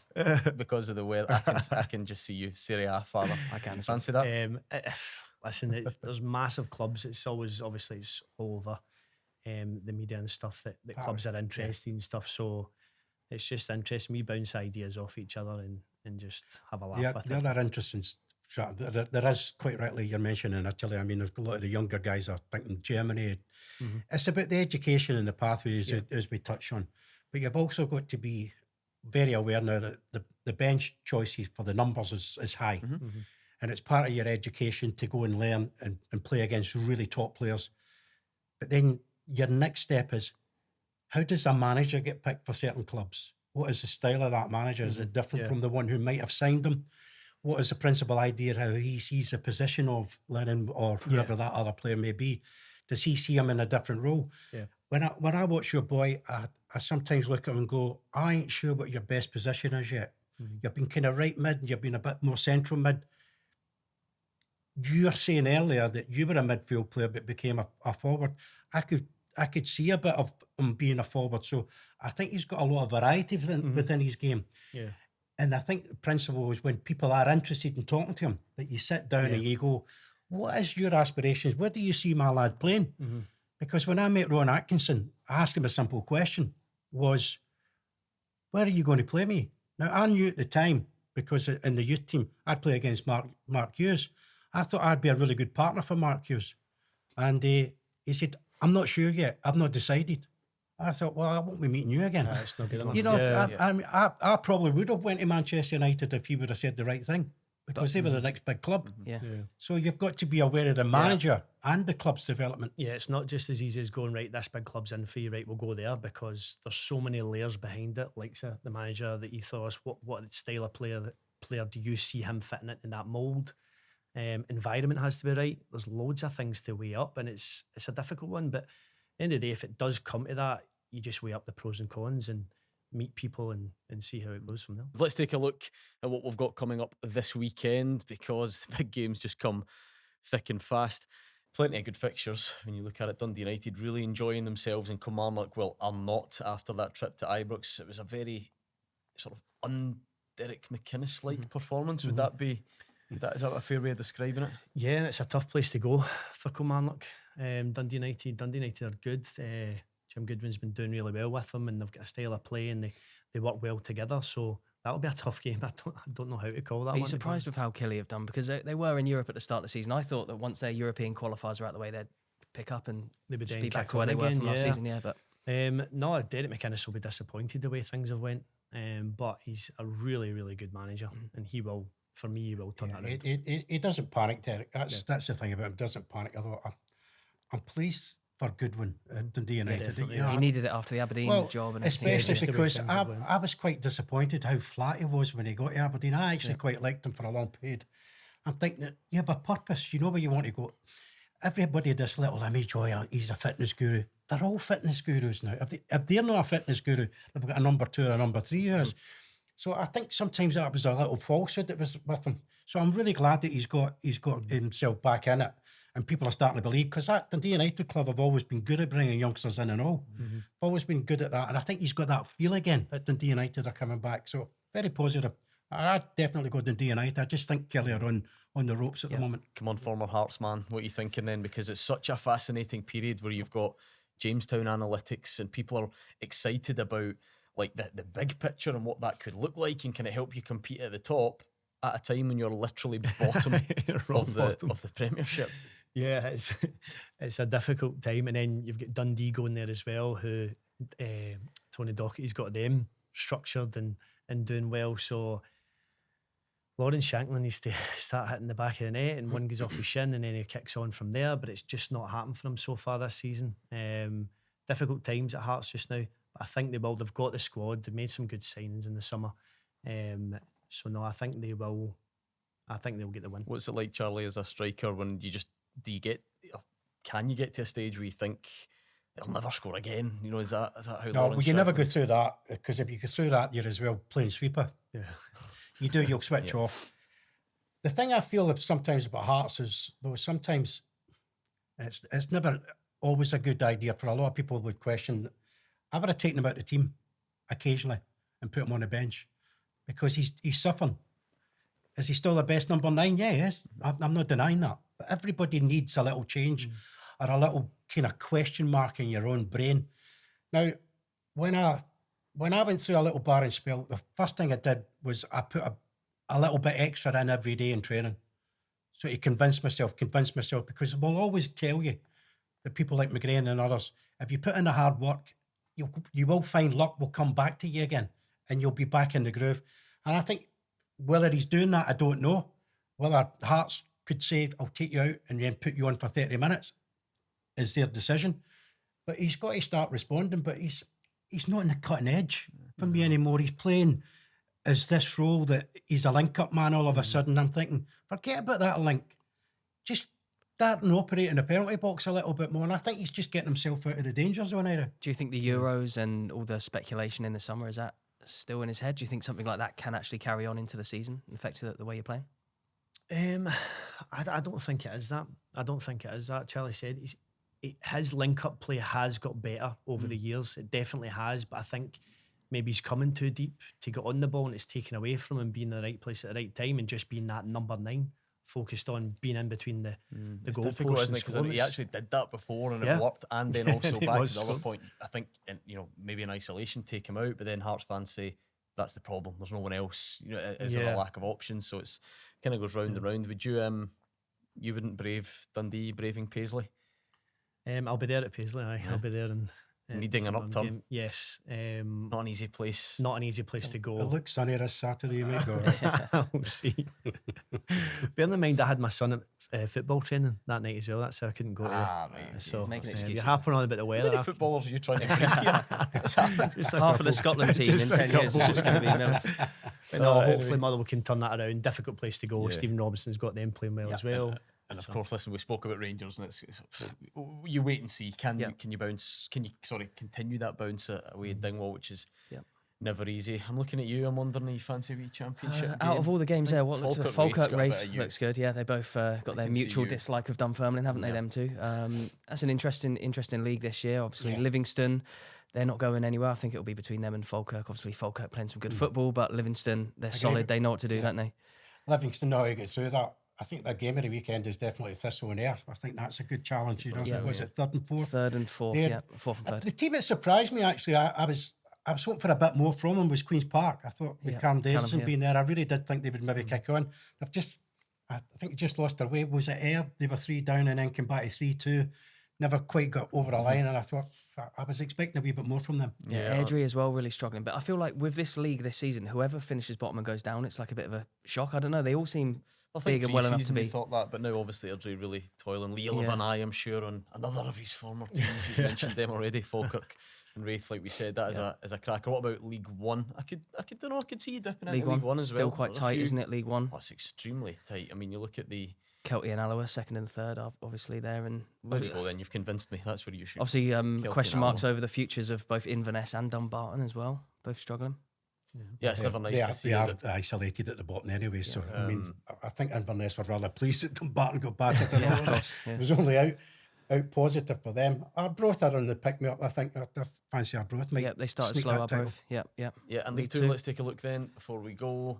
because of the weather. I can just see you, Serie A father. I can as well. Fancy that? Listen, there's massive clubs. It's always, obviously, it's all over the media and stuff that clubs are interested in stuff. So it's just interesting. We bounce ideas off each other and just have a laugh with The it. other interesting there is, quite rightly, you're mentioning Italy. I mean, there's a lot of the younger guys are thinking Germany. It's about the education and the pathways as we touch on. But you've also got to be very aware now that the bench choices for the numbers is high. And it's part of your education to go and learn and play against really top players. But then your next step is, how does a manager get picked for certain clubs? What is the style of that manager? Is it different from the one who might have signed them? What is the principal idea, how he sees the position of Lennon or whoever that other player may be? Does he see him in a different role? Yeah. When I watch your boy, I sometimes look at him and go, I ain't sure what your best position is yet. You've been kind of right mid, and you've been a bit more central mid. You were saying earlier that you were a midfield player but became a forward. I could see a bit of him being a forward. So I think he's got a lot of variety within his game. Yeah. And I think the principle is when people are interested in talking to him, that you sit down and you go, what is your aspirations? Where do you see my lad playing? Because when I met Ron Atkinson, I asked him a simple question, was, where are you going to play me? Now, I knew at the time, because in the youth team, I'd play against Mark Hughes. I thought I'd be a really good partner for Mark Hughes. And he said, I'm not sure yet. I've not decided. I thought, well, I won't be meeting you again. It's not good enough. You know, Yeah. I probably would have went to Manchester United if he would have said the right thing, because they were the next big club. Yeah. So you've got to be aware of the manager and the club's development. Yeah, it's not just as easy as going, right, this big club's in for you, right, we'll go there, because there's so many layers behind it, like the manager, the ethos, what style of player do you see him fitting in that mould? Environment has to be right. There's loads of things to weigh up, and it's a difficult one, but at the end of the day, if it does come to that, you just weigh up the pros and cons and meet people and see how it goes from there. Let's take a look at what we've got coming up this weekend, because the big games just come thick and fast. Plenty of good fixtures when you look at it. Dundee United really enjoying themselves, and Kilmarnock, well, are not after that trip to Ibrox. It was a very sort of un-Derek McInnes-like performance. Would that be... Is that a fair way of describing it? Yeah, and it's a tough place to go for Kilmarnock. Dundee United are good. Jim Goodwin's been doing really well with them, and they've got a style of play, and they work well together. So that'll be a tough game. I don't know how to call that. Are one, you surprised with how Killy have done? Because they were in Europe at the start of the season. I thought that once their European qualifiers were out of the way, they'd pick up and They'd just be back to where they were from last season. Yeah, but no, Derek McInnes will be disappointed the way things have went. But he's a really, really good manager, and he will. For me, he will turn that around. He doesn't panic, Derek. That's the thing about him. Doesn't panic. Although I'm pleased for Goodwin at Dundee United. definitely. You know, he needed it after the Aberdeen job, and especially just the way because things have went. I was quite disappointed how flat he was when he got to Aberdeen. I actually quite liked him for a long period. I'm thinking that you have a purpose. You know where you want to go. Everybody had this little image, he's a fitness guru. They're all fitness gurus now. If they're not a fitness guru, they've got a number 2 or a number 3 years. So I think sometimes that was a little falsehood that was with him. So I'm really glad that he's got himself back in it, and people are starting to believe, because that Dundee United club have always been good at bringing youngsters in and all. They've always been good at that, and I think he's got that feel again that Dundee United are coming back. So very positive. I'd definitely go Dundee United. I just think Kelly are on the ropes at the moment. Come on, former Hearts man, what are you thinking then? Because it's such a fascinating period where you've got Jamestown analytics, and people are excited about like the big picture and what that could look like, and can it help you compete at the top at a time when you're literally bottom of the Premiership. Yeah, it's a difficult time, and then you've got Dundee going there as well, who Tony Docherty's got them structured and doing well. So Lawrence Shankland needs to start hitting the back of the net, and one goes off his shin, and then he kicks on from there. But it's just not happened for him so far this season. Difficult times at Hearts just now. But I think they've got the squad. They've made some good signings in the summer. So no, I think they will. I think they'll get the win. What's it like, Charlie, as a striker, when can you get to a stage where you think they'll never score again? You know, is that how? No, well, you never go through that, because if you go through that, you're as well playing sweeper. Yeah, you'll switch off. The thing I feel sometimes about Hearts is, though, sometimes it's never always a good idea. For a lot of people would question, I would have taken him out the team occasionally and put him on the bench, because he's suffering. Is he still the best number 9? Yeah, yes. I'm not denying that. But everybody needs a little change or a little kind of question mark in your own brain. Now, when I went through a little barren spell, the first thing I did was I put a little bit extra in every day in training. So to convince myself, because we'll always tell you, the people like McGrain and others, if you put in the hard work, you will find luck will come back to you again, and you'll be back in the groove. And I think whether he's doing that, I don't know. Whether Hearts could say, I'll take you out and then put you on for 30 minutes, is their decision. But he's got to start responding. But he's not in the cutting edge for me anymore. He's playing as this role that he's a link-up man all of a sudden. I'm thinking, forget about that link. Just start and operate in the penalty box a little bit more. And I think he's just getting himself out of the danger zone either. Do you think the Euros and all the speculation in the summer, is that still in his head? Do you think something like that can actually carry on into the season and affect the way you're playing? I don't think it is that. Charlie said his link-up play has got better over the years. It definitely has, but I think maybe he's coming too deep to get on the ball, and it's taken away from him being in the right place at the right time and just being that number 9, focused on being in between the goalposts. Because he actually did that before and it worked, and then also back to the other point, I think, maybe in isolation take him out, but then Hearts fans say that's the problem. There's no one else. Is there a lack of options? So it's kind of goes round and round. Would you? You wouldn't brave Dundee braving Paisley? I'll be there at Paisley. I'll be there, and Needing an It's upturn. game. Yes. Not an easy place. Not an easy place to It go. looks sunny this Saturday, you might go. We'll see. Bearing in mind, I had my son at football training that night as well. That's how I couldn't go Ah, to. right. So Making you're excuses. harping on about the How weather. many after- footballers are you trying to bring here? Just a Half of couple. the Scotland team in Just a 10 years is couple. just going to be Miller. But no, anyway. hopefully Motherwell can turn that around. Difficult place to go. Yeah. Stephen Robinson's got them playing well as well. And of course, listen, we spoke about Rangers, and it's you wait and see. Can Yeah. you bounce? Can you continue that bounce away at Dingwall, which is Yeah. never easy. I'm looking at you. I'm wondering, you fancy a wee championship? Out of all the games there, what looks good? Falkirk got a bit Wraith of you. looks good. Yeah, they both got their can see mutual you. dislike of Dunfermline, haven't they? Yeah. Them two. That's an interesting league this year. Obviously, Yeah. Livingston, they're not going anywhere. I think it'll be between them and Falkirk. Obviously, Falkirk playing some good football, but Livingston, they're solid. They know what to do, don't they? Livingston know how to get through that. I think their game of the weekend is definitely Thistle and Ayr. I think that's a good challenge. You know, Yeah. was it third and fourth? Third and fourth, They're- yeah, fourth and third. The team that surprised me actually, I was hoping for a bit more from them was Queen's Park. I thought with Yeah, Callum Callum, Davison yeah. being there, I really did think they would maybe kick on. They've just, I think, they just lost their way. Was it Ayr? They were 3 down and then came back to 3-2. Never quite got over a line, and I thought I was expecting a wee bit more from them. Yeah, Airdrie as well, really struggling. But I feel like with this league this season, whoever finishes bottom and goes down, it's like a bit of a shock. I don't know. They all seem I think big and well enough to pre-season we be. thought that, but now obviously Airdrie really toiling. Liel Yeah. Van I am sure, on another of his former teams. He's mentioned them already. Falkirk and Wraith, like we said, that is a cracker. What about League One? I don't know. I could see you dipping into League One as still well. quite There's a tight, few- isn't it? League One. Oh, it's extremely tight. I mean, you look at the. Kelty and Alloa, second and third, are obviously there. And There you go. Then you've convinced me. That's where you should. obviously, Kelty question and marks Alloa. over the futures of both Inverness and Dumbarton as well. Both struggling. Yeah, it's never nice They to are, see. they is are it? isolated at the bottom anyway. So I mean, I think Inverness were rather pleased that Dumbarton got battered. than Yeah, of all. course, yeah. It was only out positive for them. Arbroath are on the pick me up. I think I fancy Arbroath. Might Yep, they started sneak slow that up title. both. Yep, yep. Yeah, and League League Two. Two. Let's take a look then before we go.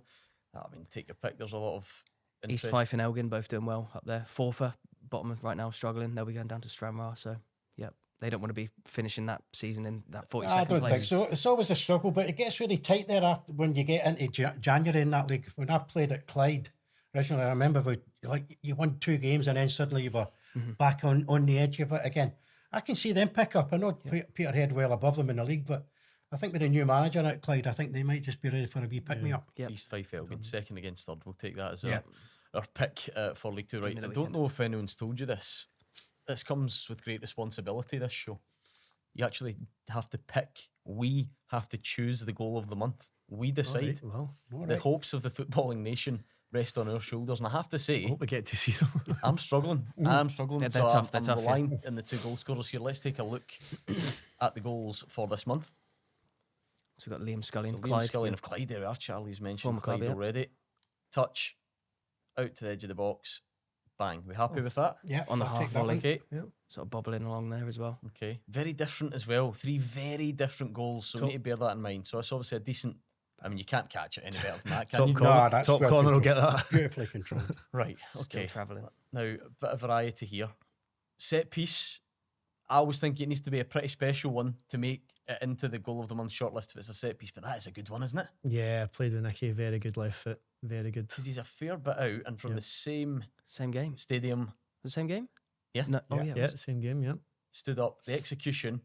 I mean, take your pick. There's a lot of East interest. Fife and Elgin both doing well up there. Forfar, bottom right now, struggling. They'll be going down to Stranraer. So, yep, they don't want to be finishing that season in that 42nd I don't place. think so. It's always a struggle, but it gets really tight there after when you get into January in that league. When I played at Clyde originally, I remember you won 2 games and then suddenly you were back on the edge of it again. I can see them pick up. I know Peterhead well above them in the league, but I think with a new manager at Clyde, I think they might just be ready for a wee pick me up. Yep. East Fife Elgin, second against third. We'll take that as Yeah. our pick for League Two. Right. me I the don't weekend. know if anyone's told you this. This comes with great responsibility, this show. You actually have to pick. We have to choose the goal of the month. We decide. Well, The hopes of the footballing nation rest on our shoulders. And I have to I say, hope we get to see them. I'm struggling. I'm struggling. Yeah, so they're tough, I'm they're tough, yeah. relying in the 2 goal scorers here. Let's take a look at the goals for this month. So we've got Liam Scully So and Liam Clyde. Scully of Clyde, there we are. Charlie's mentioned Former Clyde club, yeah. already. Touch, out to the edge of the box, bang. We happy with that? Yeah, On the I'll half take that volley. one. Okay, Sort of bobbling along there as well. okay. Very different as well. 3 very different goals, so we Top- need to bear that in mind. So it's obviously a decent. I mean, you can't catch it any better than that, can Top you? corner, No, that's top well corner will controlled. get that. Beautifully controlled. Right. Still Okay. travelling. Now, a bit of variety here. Set piece. I always think it needs to be a pretty special one to make it into the goal of the month shortlist if it's a set piece, but that is a good one, isn't it? Yeah, played with Nicky. Very good left foot. Very good. Because he's a fair bit out and from Yeah. the same Same game. stadium, The same game? Yeah. No, oh, Yeah. yeah. it Yeah, was. same game. Yeah. stood up. The execution.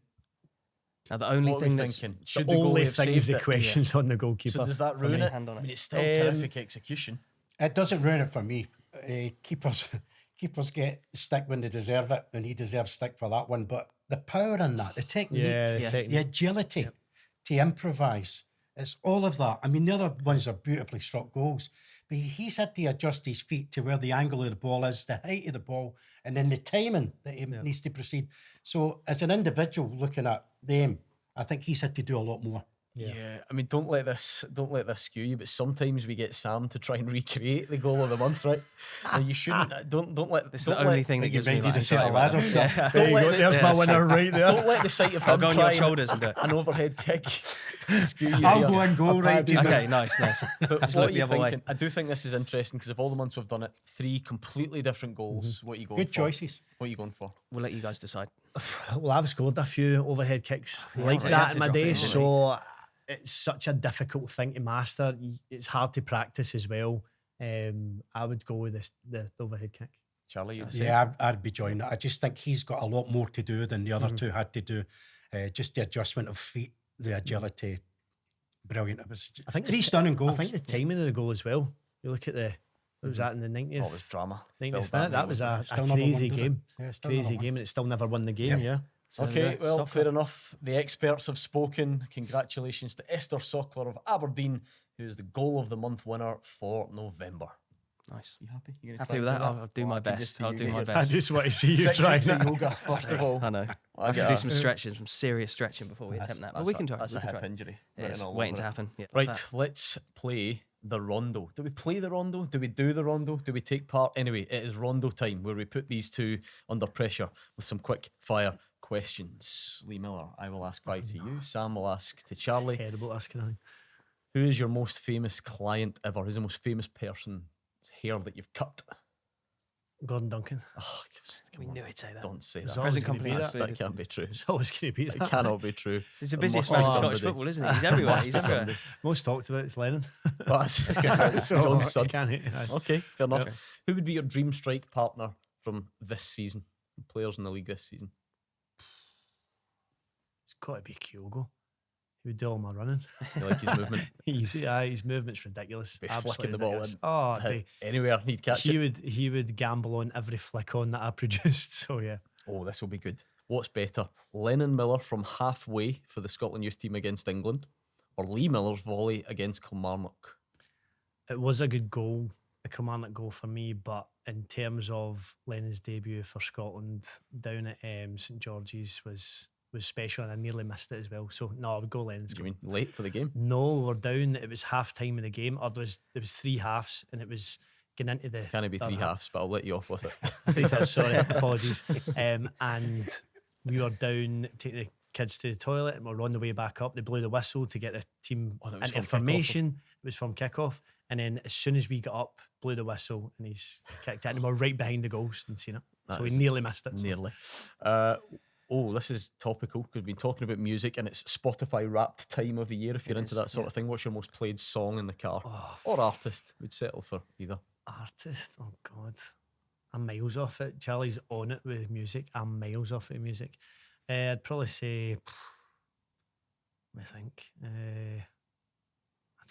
Now, the only What are we thing that's. thinking? The Should the only goalie have thing saved is the it? questions on the goalkeeper. So does that me. ruin it? Hand on I it. mean, it's still Um, terrific execution. It doesn't ruin it for me. Keepers get stick when they deserve it, and he deserves stick for that one. But the power in that, the technique, Yeah, the Yeah. technique. the agility to improvise, it's all of that. I mean, the other ones are beautifully struck goals, but he's had to adjust his feet to where the angle of the ball is, the height of the ball, and then the timing that he needs to proceed. So, as an individual looking at them, I think he's had to do a lot more. Yeah. I mean, don't let this skew you. But sometimes we get Sam to try and recreate the goal of the month, right? Now, you shouldn't. Don't let. It's don't the only let- thing that You gives me ready like to set a anxiety ladder? about So that. There you let go. the- There's yeah, my that's winner right there. Don't let the sight of I'll him go on your trying shoulders and do it. an overhead kick skew you I'll here. go and go right to Okay, nice. But Just what look are the you other way. thinking? I do think this is interesting because of all the months we've done it, 3 completely different goals. What are you going Good for? choices. What are you going for? We'll let you guys decide. Well, I've scored a few overhead kicks like so you had that to in my drop it day, in, so it's such a difficult thing to master. It's hard to practice as well. I would go with the overhead kick. Charlie, you'd say? Yeah, I'd be joining it. I just think he's got a lot more to do than the other two had to do. just the adjustment of feet, the agility, brilliant. It was I think three stunning goals. I think the timing of the goal as well. You look at what was that in the 90th? Oh, it was drama. 90th Felt minute. That was a Still never crazy won, did it? game. Yeah, still never Crazy won. game, and it still never won the game. Yeah. Yeah. So, Okay, well, Sokler. fair enough. The experts have spoken. Congratulations to Ester Sokler of Aberdeen, who is the goal of the month winner for November. Nice. You happy? You gonna Happy try with and that? I'll do Oh, my I can just best. see I'll you do get my your I best. just want to see you 6 try weeks of that. yoga, first of all. I know. I have to do some stretching, some serious stretching before we attempt that. But we can try. That's we a can hip try. injury. Yeah, written it's all waiting over to it. happen. Yeah, Right, that. let's play the Rondo. Do we play the Rondo? Do we do the Rondo? Do we take part? Anyway, it is Rondo time, where we put these two under pressure with some quick fire questions. Lee Miller, I will ask 5 to you. Sam will ask to Charlie. Terrible asking. Anything. Who is your most famous client ever? Who's the most famous person's hair that you've cut? Gordon Duncan. Oh, We come knew on, he'd say that. don't say It's that. always Present gonna company. be That's- that. that can't be true. It's always going to be It that. cannot be true. He's the There busiest must man be in Scottish somebody. football, isn't he? He's everywhere. Must He's be everywhere. somebody. Most talked about it's Lennon. That's his own son. Can't Okay, fair enough. Yeah. Who would be your dream strike partner from this season? Players in the league this season. It's got to be Kyogo. He would do all my running. You like his movement? His movement's ridiculous. Be Absolutely flicking the ball ridiculous. in. Oh, it'd Hit anywhere he'd catch he it. would gamble on every flick on that I produced. So yeah, Oh, this will be good. What's better, Lennon Miller from halfway for the Scotland youth team against England, or Lee Miller's volley against Kilmarnock? it was a good goal, a Kamara goal for me. But in terms of Lennon's debut for Scotland down at St George's was special, and I nearly missed it as well. So no, I would go Lennon's Do you goal. mean late for the game? No, we're down. It was half time of the game, or there was 3 halves, and it was getting into the. Can it be third 3 half. halves? But I'll let you off with it. 3/3, sorry, apologies. And we were down, taking the kids to the toilet, and we're on the way back up. They blew the whistle to get the team Oh, and it was into from kickoff. formation. It was from kickoff, and then as soon as we got up, blew the whistle, and he's kicked it, and we're right behind the goals and seen it. That So we is nearly missed it. so- Nearly. Oh, this is topical because we've been talking about music and it's Spotify wrapped time of the year. If you're into that sort of thing, what's your most played song in the car or artist? We'd settle for either. Artist, oh God, I'm miles off it. Charlie's on it with music. I'm miles off it with music. I'd probably say, let me think. I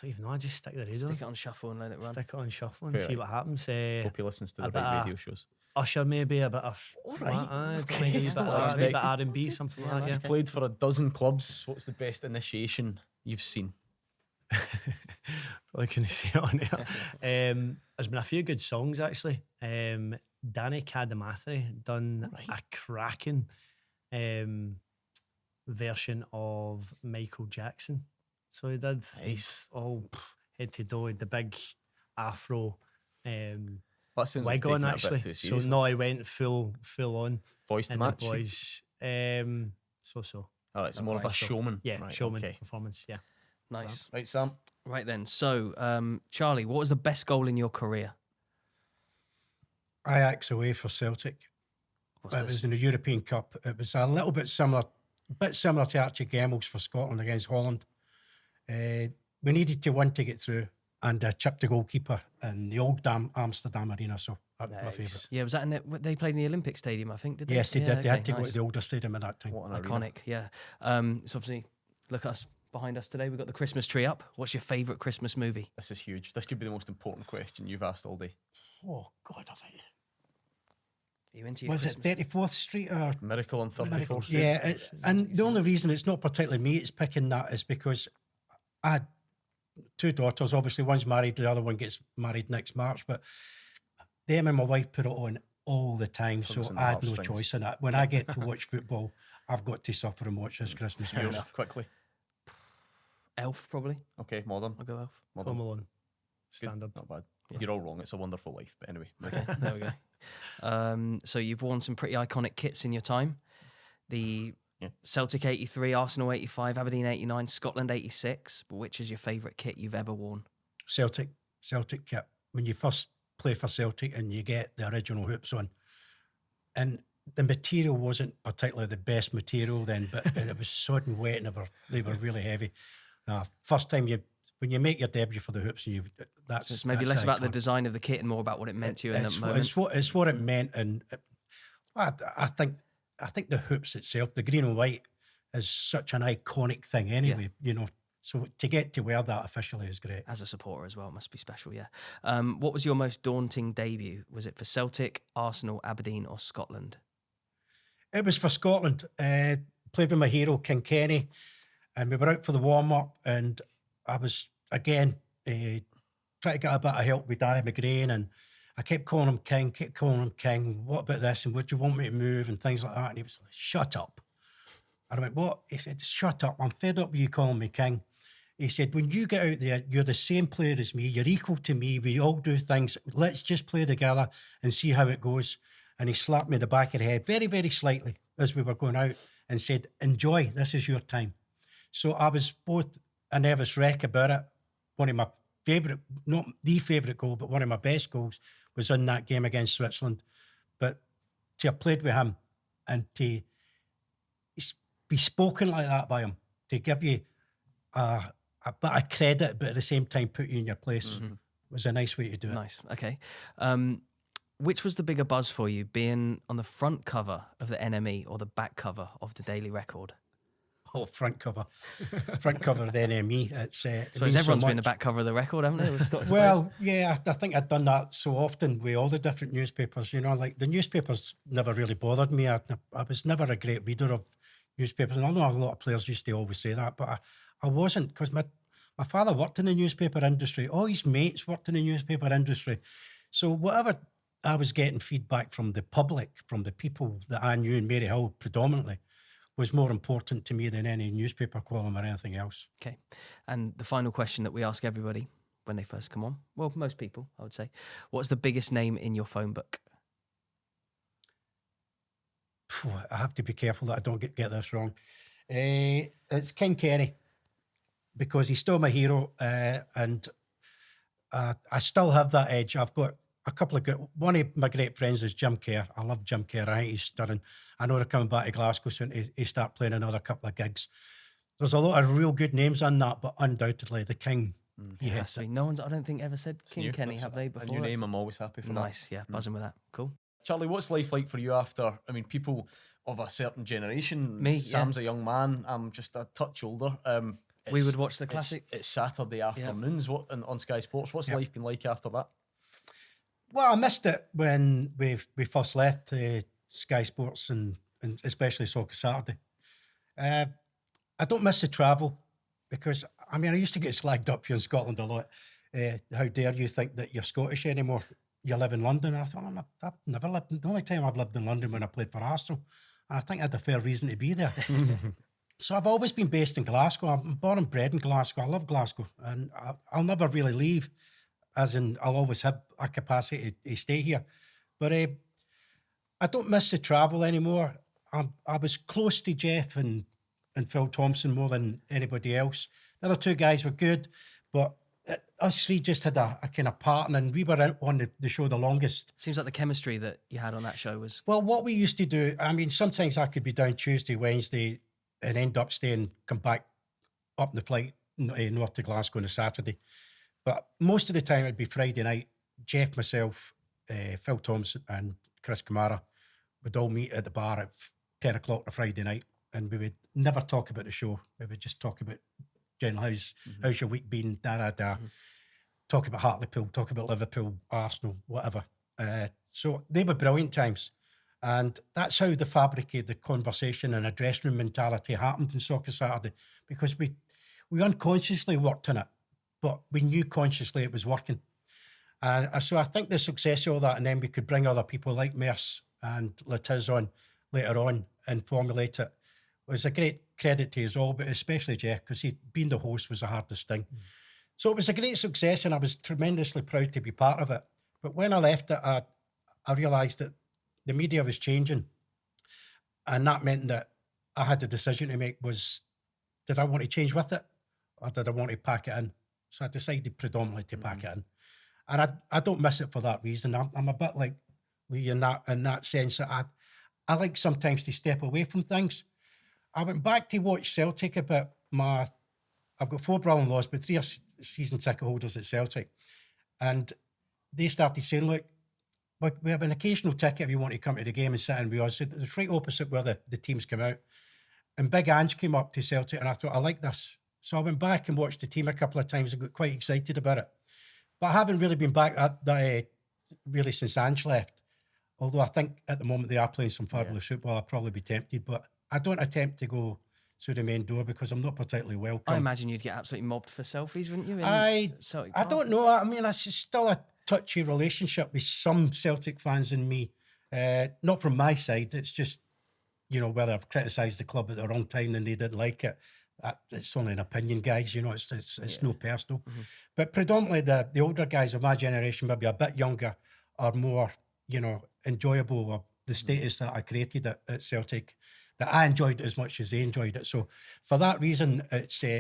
don't even know. I just stick the radio. Stick it on shuffle and let it run. Stick it on shuffle and Fair. see what happens. Hope he listens to a the bit right of- radio shows. Usher maybe a bit of Alright, don't mind a wee that's bit not of expected. R&B, something like that. He's Yeah. played for a dozen clubs. What's the best initiation you've seen? Probably couldn't say it on air. There's been a few good songs actually. Danny Cadamathri done a cracking version of Michael Jackson. So he did Nice. all head to toe, the big afro That sounds like wig on taking it a actually. bit too So seriously. no, I went full on. Voice to And match. the boys, so. All right, so more of a Right. showman. Yeah, Right, showman okay. performance. Yeah. Nice. Right, Sam. Right then. So, Charlie, what was the best goal in your career? Ajax away for Celtic. What's It was this? in the European Cup. It was a little bit similar to Archie Gemmell's for Scotland against Holland. We needed to win to get through, and chipped the goalkeeper in the old Amsterdam Arena. So that was my favourite. Yeah, was that in they played in the Olympic Stadium? I think. Did they? Yes, they Yeah, did. They had okay, to go nice. to the older stadium at that time. What an arena. Iconic. Yeah. So obviously, look at us behind us today. We've got the Christmas tree up. What's your favourite Christmas movie? This is huge. This could be the most important question you've asked all day. Oh God, almighty. Are you into your Was Christmas? it 34th Street or? Miracle on 34th Street. Yeah, and the only reason it's not particularly me it's picking that is because I had 2 daughters. Obviously, one's married, the other one gets married next March. But them and my wife put it on all the time, so Tugs on the I had no heartstrings. choice in it. When I get to watch football, I've got to suffer and watch this Christmas Fair movie. enough. Quickly. Elf, probably. Okay, modern. I'll go Elf. Modern. Home Alone. Good. Standard. Not bad. You're all wrong. It's a wonderful life. But anyway. There we go. So you've worn some pretty iconic kits in your time. The Yeah. Celtic 83, Arsenal 85, Aberdeen 89, Scotland 86. But which is your favourite kit you've ever worn? Celtic kit. When you first play for Celtic and you get the original hoops on, and the material wasn't particularly the best material then, but it was sodden wet and they were really heavy. First time when you make your debut for the hoops, and that's So it's maybe that's less about the iconic. design of the kit and more about what it meant to you in that moment. It's what it meant, and I think the hoops itself, the green and white, is such an iconic thing anyway, you know. So to get to wear that officially is great. As a supporter as well, it must be special, yeah. What was your most daunting debut? Was it for Celtic, Arsenal, Aberdeen or Scotland? It was for Scotland. Played with my hero, King Kenny, and we were out for the warm-up, and I was, again, trying to get a bit of help with Danny McGrain, and I kept calling him King, what about this, and would you want me to move, and things like that, and he was like, shut up. And I went, what? He said, shut up, I'm fed up with you calling me King. He said, when you get out there, you're the same player as me, you're equal to me, we all do things, let's just play together and see how it goes. And he slapped me in the back of the head very, very slightly as we were going out and said, enjoy, this is your time. So I was both a nervous wreck about it. One of my favourite, not the favourite goal, but one of my best goals was in that game against Switzerland. But to have played with him and to be spoken like that by him, to give you a bit of credit, but at the same time put you in your place, was a nice way to do it. Nice, okay. Which was the bigger buzz for you, being on the front cover of the NME or the back cover of the Daily Record? Oh, front cover of the NME. It's I suppose everyone's been the back cover of the Record, haven't they? With Scottish well, yeah, I think I'd done that so often with all the different newspapers. You know, like the newspapers never really bothered me. I was never a great reader of newspapers, and I know a lot of players used to always say that, but I wasn't, because my father worked in the newspaper industry. All his mates worked in the newspaper industry. So whatever I was getting feedback from the public, from the people that I knew in Maryhill predominantly, was more important to me than any newspaper column or anything else. Okay. And the final question that we ask everybody when they first come on, well, most people, I would say, what's the biggest name in your phone book? I have to be careful that I don't get this wrong. It's King Kenny, because he's still my hero, and I still have that edge. I've got a couple of good, one of my great friends is Jim Kerr. I love Jim Kerr. I think he's stunning. I know they're coming back to Glasgow soon to start playing another couple of gigs. There's a lot of real good names on that, but undoubtedly the King. Yeah, so no one's, I don't think, ever said King Kenny, have they, before? A new name, I'm always happy for that. Nice, yeah, buzzing with that. Cool. Charlie, what's life like for you after, I mean, people of a certain generation, Me, Sam's a young man, I'm just a touch older. We would watch the classic. It's Saturday afternoons on Sky Sports. What's life been like after that? Well, I missed it when we first left Sky Sports and especially Soccer Saturday. I don't miss the travel because, I mean, I used to get slagged up here in Scotland a lot. How dare you think that you're Scottish anymore? You live in London. And I thought, I've never lived. The only time I've lived in London when I played for Arsenal. And I think I had a fair reason to be there. So I've always been based in Glasgow. I'm born and bred in Glasgow. I love Glasgow. And I'll never really leave. As in, I'll always have a capacity to stay here. But I don't miss the travel anymore. I was close to Jeff and Phil Thompson more than anybody else. The other two guys were good, but us three just had a kind of pattern, and we were on the show the longest. Seems like the chemistry that you had on that show was... Well, what we used to do, I mean, sometimes I could be down Tuesday, Wednesday, and end up staying, come back up the flight north to Glasgow on a Saturday. But most of the time it'd be Friday night. Jeff, myself, Phil Thompson and Chris Kamara would all meet at the bar at 10 o'clock on a Friday night, and we would never talk about the show. We would just talk about general how's your week been, talk about Hartlepool, talk about Liverpool, Arsenal, whatever. So they were brilliant times. And that's how the fabric of the conversation and a dressing room mentality happened in Soccer Saturday, because we unconsciously worked on it, but we knew consciously it was working. So I think the success of all that, and then we could bring other people like Merce and Latiz on later on and formulate it, was a great credit to us all, but especially Jeff, because being the host was the hardest thing. So it was a great success, and I was tremendously proud to be part of it. But when I left it, I realised that the media was changing, and that meant that I had the decision to make was, did I want to change with it, or did I want to pack it in? So I decided predominantly to pack it in. And I don't miss it for that reason. I'm a bit like Lee in that sense that I like sometimes to step away from things. I went back to watch Celtic a bit. I've got 4 brother-in-laws, but 3 are season ticket holders at Celtic. And they started saying, look, we have an occasional ticket if you want to come to the game and sit in with us. So it's right opposite where the teams come out. And Big Ange came up to Celtic, and I thought, I like this. So I went back and watched the team a couple of times and got quite excited about it. But I haven't really been back really since Ange left. Although I think at the moment they are playing some fabulous football, I'll probably be tempted. But I don't attempt to go through the main door because I'm not particularly welcome. I imagine you'd get absolutely mobbed for selfies, wouldn't you? I don't know. I mean, it's still a touchy relationship with some Celtic fans and me. Not from my side. It's just, whether I've criticised the club at the wrong time and they didn't like it. It's only an opinion, guys. It's no personal. Mm-hmm. But predominantly the older guys of my generation, maybe a bit younger, are more, enjoyable of the status that I created at Celtic, that I enjoyed it as much as they enjoyed it. So for that reason,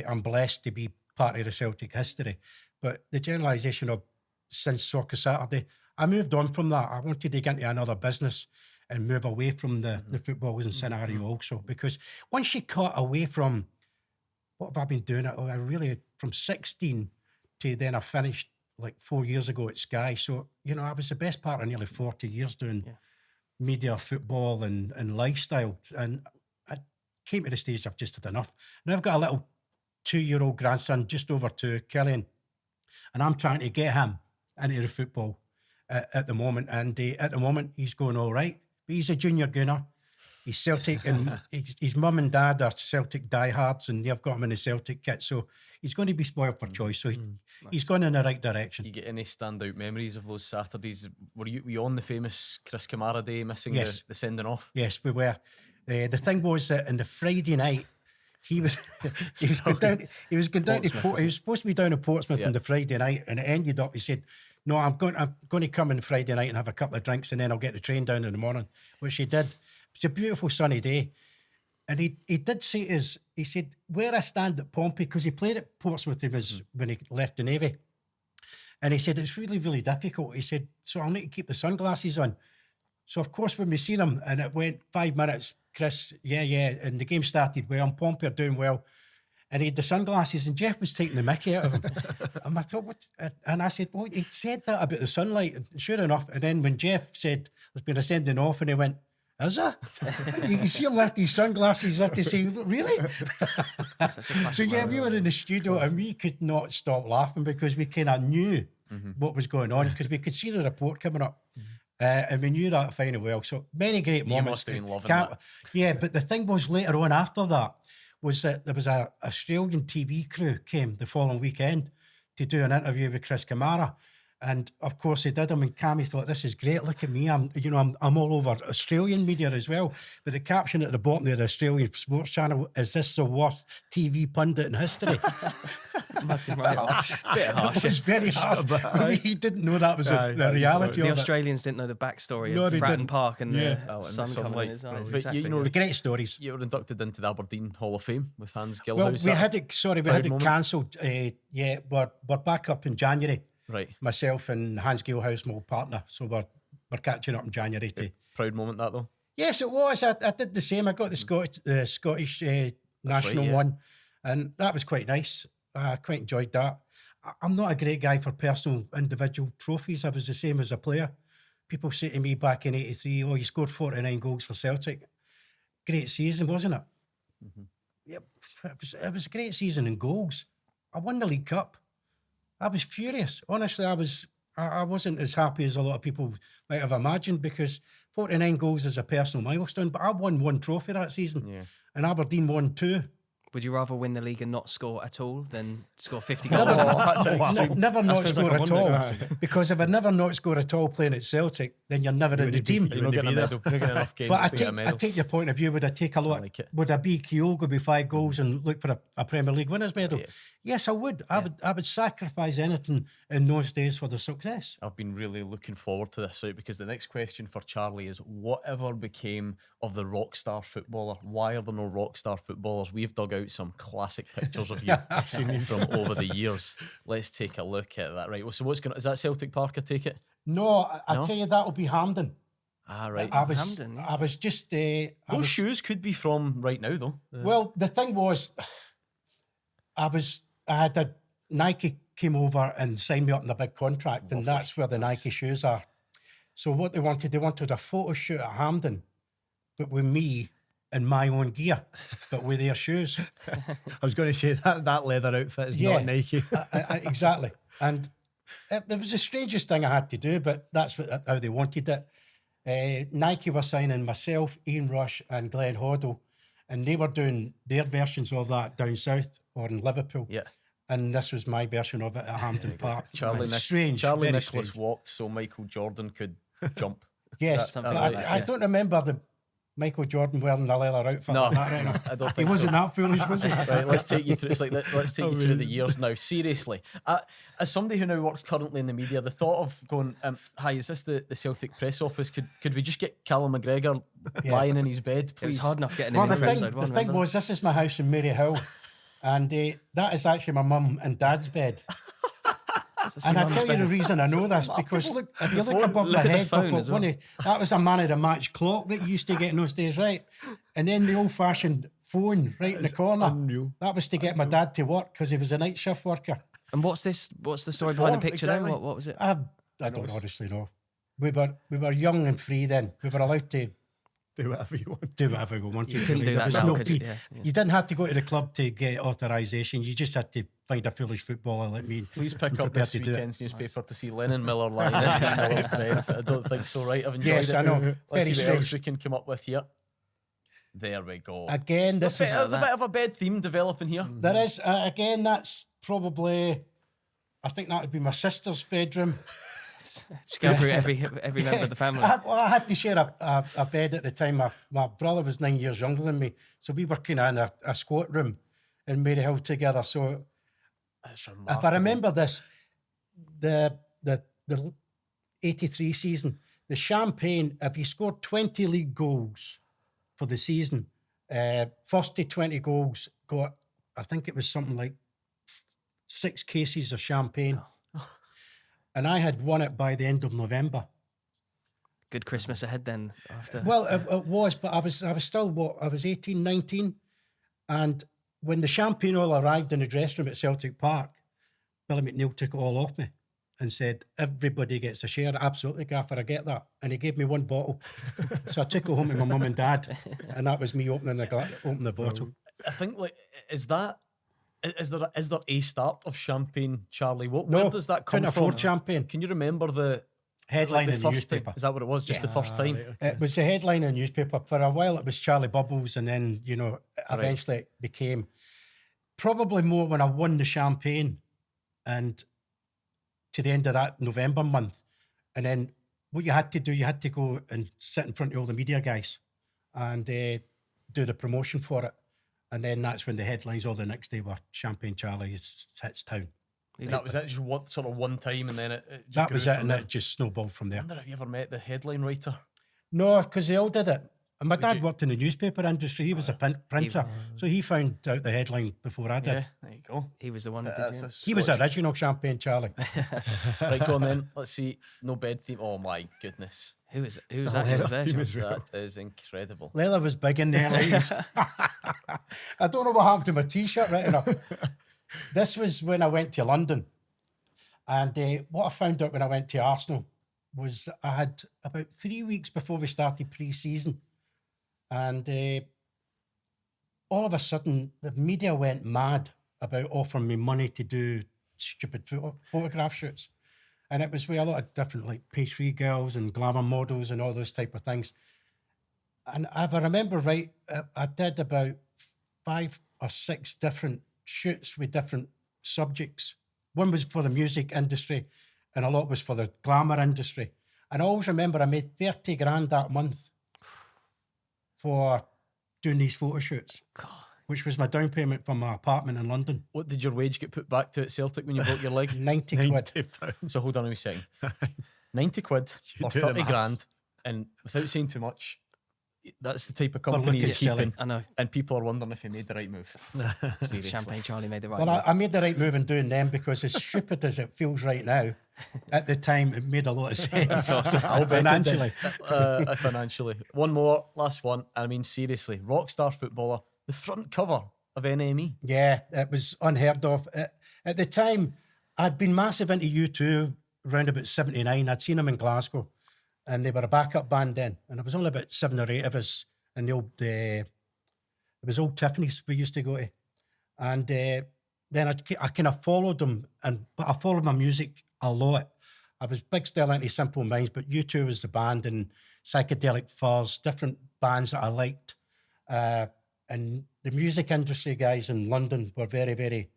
I'm blessed to be part of the Celtic history. But the generalisation of since Soccer Saturday, I moved on from that. I wanted to get into another business and move away from the football scenario also, because once you cut away from what have I been doing? I really, from 16 to then I finished like 4 years ago at Sky. So, I was the best part of nearly 40 years doing media, football and lifestyle. And I came to the stage I've just had enough. Now I've got a little 2-year-old grandson, just over 2, Killian, and I'm trying to get him into the football at the moment. And at the moment, he's going all right. But he's a junior gunner. He's Celtic, and his mum and dad are Celtic diehards, and they've got him in the Celtic kit. So he's going to be spoiled for choice. So he's going in the right direction. You get any standout memories of those Saturdays? Were you on the famous Chris Kamara day, missing the sending off? Yes, we were. The thing was that on the Friday night, he was going down to he was supposed to be down in Portsmouth on the Friday night, and it ended up he said, "No, I'm going to come on Friday night and have a couple of drinks, and then I'll get the train down in the morning," which he did. It's a beautiful sunny day. And he did say to us, he said, where I stand at Pompey, because he played at Portsmouth when he left the Navy. And he said, it's really, really difficult. He said, so I'll need to keep the sunglasses on. So, of course, when we seen him, and it went 5 minutes, Chris, yeah, and the game started well, and Pompey are doing well. And he had the sunglasses, and Jeff was taking the mickey out of him. And I thought, what? And I said, well, he said that about the sunlight. And sure enough, and then when Jeff said, there's been a sending off, and he went, is it? You can see him lift his sunglasses up to say, really? So yeah, we were in the studio and we could not stop laughing because we kind of knew what was going on, because we could see the report coming up. And we knew that fine and well. So many great moments. You must have been loving that. Yeah, but the thing was later on after that was that there was an Australian TV crew came the following weekend to do an interview with Chris Kamara. And of course they did. I mean, Cammy thought, this is great. Look at me. I'm all over Australian media as well. But the caption at the bottom of the Australian sports channel is, this the worst TV pundit in history? Bit harsh. It was very harsh. He didn't know that was the reality. The Australians didn't know the backstory of Fratton Park and the sun coming in his eyes. But exactly. Great stories. You were inducted into the Aberdeen Hall of Fame with Hans Gilhouse. Well, we had it cancelled. We're back up in January. Right. Myself and Hans Gilhouse, my old partner. So we're catching up in January. Proud moment that though? Yes, it was. I did the same. I got the Scottish national one, and that was quite nice. I quite enjoyed that. I'm not a great guy for personal individual trophies. I was the same as a player. People say to me back in '83, oh, you scored 49 goals for Celtic. Great season, wasn't it? Yep, it was a great season in goals. I won the League Cup. I was furious. Honestly, I wasn't as happy as a lot of people might have imagined, because 49 goals is a personal milestone, but I won 1 trophy that season, and Aberdeen won 2. Would you rather win the league and not score at all than score 50 goals? Never not score at all. Because if I never not score at all playing at Celtic, then you're never in the team. You're not getting a medal. You're not getting enough games But to get a medal. I take your point of view. Would I take a lot? Would I be Kyogo with 5 goals and look for a Premier League winners medal? Yes, I would. I would sacrifice anything in those days for the success. I've been really looking forward to this, because the next question for Charlie is, whatever became of the rock star footballer? Why are there no rock star footballers? We've dug out some classic pictures of you from over the years. Let's take a look at that. Right. Well, so is that Celtic Park, I take it? No, I tell you, that'll be Hampden. Ah, right. Hampden. I was just... Those shoes could be from right now, though. Well, the thing was, I had a Nike came over and signed me up in a big contract, and that's where the Nike shoes are. So what they wanted a photo shoot at Hampden, but with me in my own gear, but with their shoes. I was going to say that leather outfit is not Nike. Exactly. And it was the strangest thing I had to do, but that's how they wanted it. Nike were signing myself, Ian Rush and Glenn Hoddle, and they were doing their versions of that down south or in Liverpool. Yeah. And this was my version of it at Hampden Park. Charlie very Nicholas strange. walked so Michael Jordan could jump. Yes, something I, like that, I don't remember the Michael Jordan wearing the leather outfit. No, like that, right now. I don't He think wasn't so. that foolish, was he? Right, let's take you through. It's like let's take you through the years now. Seriously, as somebody who now works currently in the media, the thought of going, "Hi, is this the Celtic press office? Could we just get Callum McGregor lying in his bed, please?" It was hard enough getting Well, him in the for thing, episode the one. thing remember? was, this is my house in Maryhill, and that is actually my mum and dad's bed. And I tell you the reason I know this, because look, if you look above my look at the head, phone I've got as well. that was a man of the match clock that you used to get in those days, right? And then the old fashioned phone right in the corner. unreal. That was to get my dad to work because he was a night shift worker. And what's the story behind the form, picture exactly. then? What was it? I don't honestly know. We were young and free then. We were allowed to Do whatever you want. do whatever we wanted. You couldn't do There that was now, no could you? P- Yeah. You didn't have to go to the club to get authorisation. You just had to find a foolish footballer like me. Please pick up prepared this to do it. weekend's newspaper to see Lennon Miller lying in Miller's bed. I don't think so, right? I've enjoyed Yes, it. I know. Let's Very see what else strange. we can come up with here. There we go. Again, this is There's a bit of a bed theme developing here. there is again. That's probably. I think that would be my sister's bedroom. Just go through every member of the family. I had to share a bed at the time. My brother was 9 years younger than me, so we were kind of in a squat room in Maryhill together. So That's if I remarkable. remember this, the 83 season, the Champagne, if you scored 20 league goals for the season, first to 20 goals got, I think it was something like 6 cases of champagne. And I had won it by the end of November. Good Christmas ahead then. After Well, it was, but I was still, I was 18, 19. And when the champagne all arrived in the dressing room at Celtic Park, Billy McNeill took it all off me and said, everybody gets a share. Absolutely, Gaffer, I get that. And he gave me one bottle. So I took it home to my mum and dad. And that was me opening the bottle. I think, like, is there a start of champagne, Charlie? Where No, does that come couldn't from? afford champagne. Can you remember the Headline the in the first newspaper. time? Is that what it was? Just the first time? It was the headline in the newspaper. For a while, it was Charlie Bubbles, and then, eventually it became probably more when I won the champagne and to the end of that November month. And then what you had to do, you had to go and sit in front of all the media guys and do the promotion for it. And then that's when the headlines all the next day were Champagne Charlie hits town. That was it, just one time, and then it just That grew was it, from and there. it just snowballed from I there. wonder if you ever met the headline writer. No, because they all did it. And my dad you- worked in the newspaper industry. He was a printer. So he found out the headline before I did. Yeah, there you go. he was the one who did That's it. He was original Champagne Charlie. Right, go on then. Let's see. No bed theme. Oh my goodness. Who was that in the version? That is incredible. Leather was big in the early 80s. I don't know what happened to my T-shirt right enough. This was when I went to London. And what I found out when I went to Arsenal was I had about 3 weeks before we started pre-season. And all of a sudden, the media went mad about offering me money to do stupid photograph shoots. And it was with a lot of different, like, pastry girls and glamour models and all those type of things. And if I remember right, I did about 5 or 6 different shoots with different subjects. One was for the music industry and a lot was for the glamour industry. And I always remember I made 30 grand that month for doing these photo shoots, which was my down payment for my apartment in London. What did your wage get put back to at Celtic when you broke your leg? 90 quid. £90. So hold on a wee second. 90 quid You or do the 30 maths. grand, and without saying too much, that's the type of Well, company look, he's it's silly. keeping. I know. And people are wondering if he made the right move. Seriously. Champagne Charlie made the right Well, move. I made the right move in doing them because as stupid as it feels right now, at the time it made a lot of sense. I'll bet it did. Financially. Financially. One more, last one. I mean, seriously, rock star footballer, the front cover of NME. Yeah, it was unheard of. At the time, I'd been massive into U2 around about 79. I'd seen them in Glasgow and they were a backup band then. And there was only about 7 or 8 of us in the old It was Old Tiffany's we used to go to. And then I kind of followed them, but I followed my music a lot. I was big still into Simple Minds, but U2 was the band, and Psychedelic Furs, different bands that I liked. And the music industry guys in London were very, very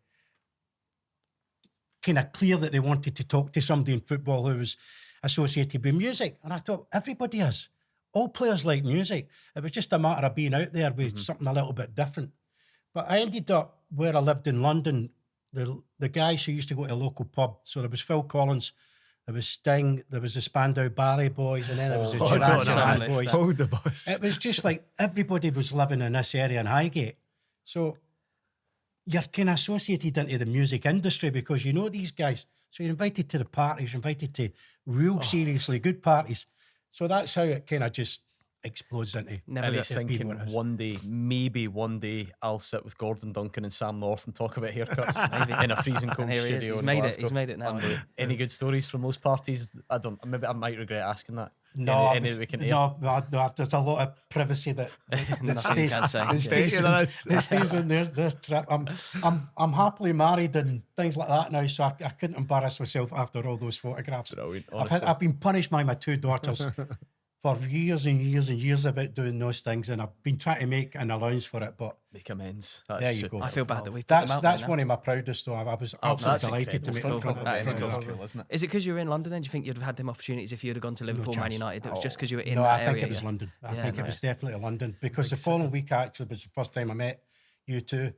kind of clear that they wanted to talk to somebody in football who was associated with music. And I thought, everybody is. All players like music. It was just a matter of being out there with something a little bit different. But I ended up where I lived in London, the guys who used to go to a local pub. So there was Phil Collins, there was Sting, there was the Spandau Ballet Boys, and then there was the Jurassic Band Boys. Hold the bus. It was just like everybody was living in this area in Highgate. So you're kind of associated into the music industry because you know these guys. So you're invited to the parties, you're invited to real seriously good parties. So that's how it kind of just explodes into. And he's thinking maybe one day I'll sit with Gordon, Duncan and Sam North and talk about haircuts in a freezing cold studio. He's made it now. Any good stories from those parties? Maybe I might regret asking that. No, there's a lot of privacy that stays on their trip. I'm happily married and things like that now, so I couldn't embarrass myself after all those photographs. Brilliant, I've been punished by my two daughters for years and years and years about doing those things, and I've been trying to make an allowance for it, but make amends. There you go. I feel bad that we. That's one of my proudest. Though I was absolutely delighted to make it from cool, isn't it? Is it because you were in London? Then do you think you'd have had them opportunities if you'd have gone to Liverpool, Man United? It was just because you were in that area. No, I think it was London. I think it was definitely London because the following week actually was the first time I met U2,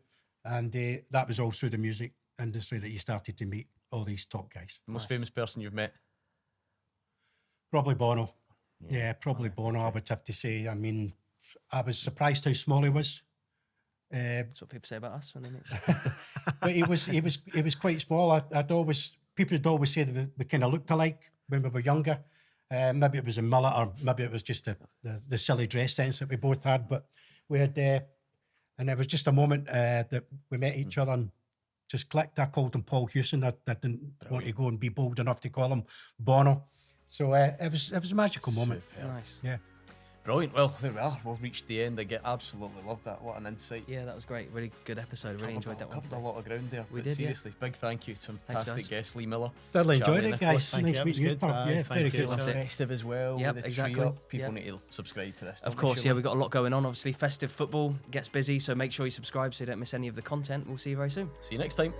and that was all through the music industry that you started to meet all these top guys. Most famous person you've met? Probably Bono. Yeah, probably Bono, I would have to say. I mean, I was surprised how small he was. That's what people say about us when they meet. But he was quite small. People would always say that we kind of looked alike when we were younger. Maybe it was a mullet, or maybe it was just the silly dress sense that we both had. But we had, and it was just a moment that we met each other and just clicked. I called him Paul Hewson. I didn't want to go and be bold enough to call him Bono. So it was a magical moment. Nice. Yeah. Brilliant. Well, there we are. We've reached the end. I absolutely loved that. What an insight. Yeah, that was great. Really good episode. Really enjoyed that one. Covered a lot of ground there. We did. Seriously, big thank you to fantastic guest Lee Miller. Thoroughly enjoyed it, guys. Nice to meet you. Yeah, very good. Festive as well. Yep, exactly. People need to subscribe to this. Of course, yeah, we've got a lot going on. Obviously, festive football gets busy, so make sure you subscribe so you don't miss any of the content. We'll see you very soon. See you next time.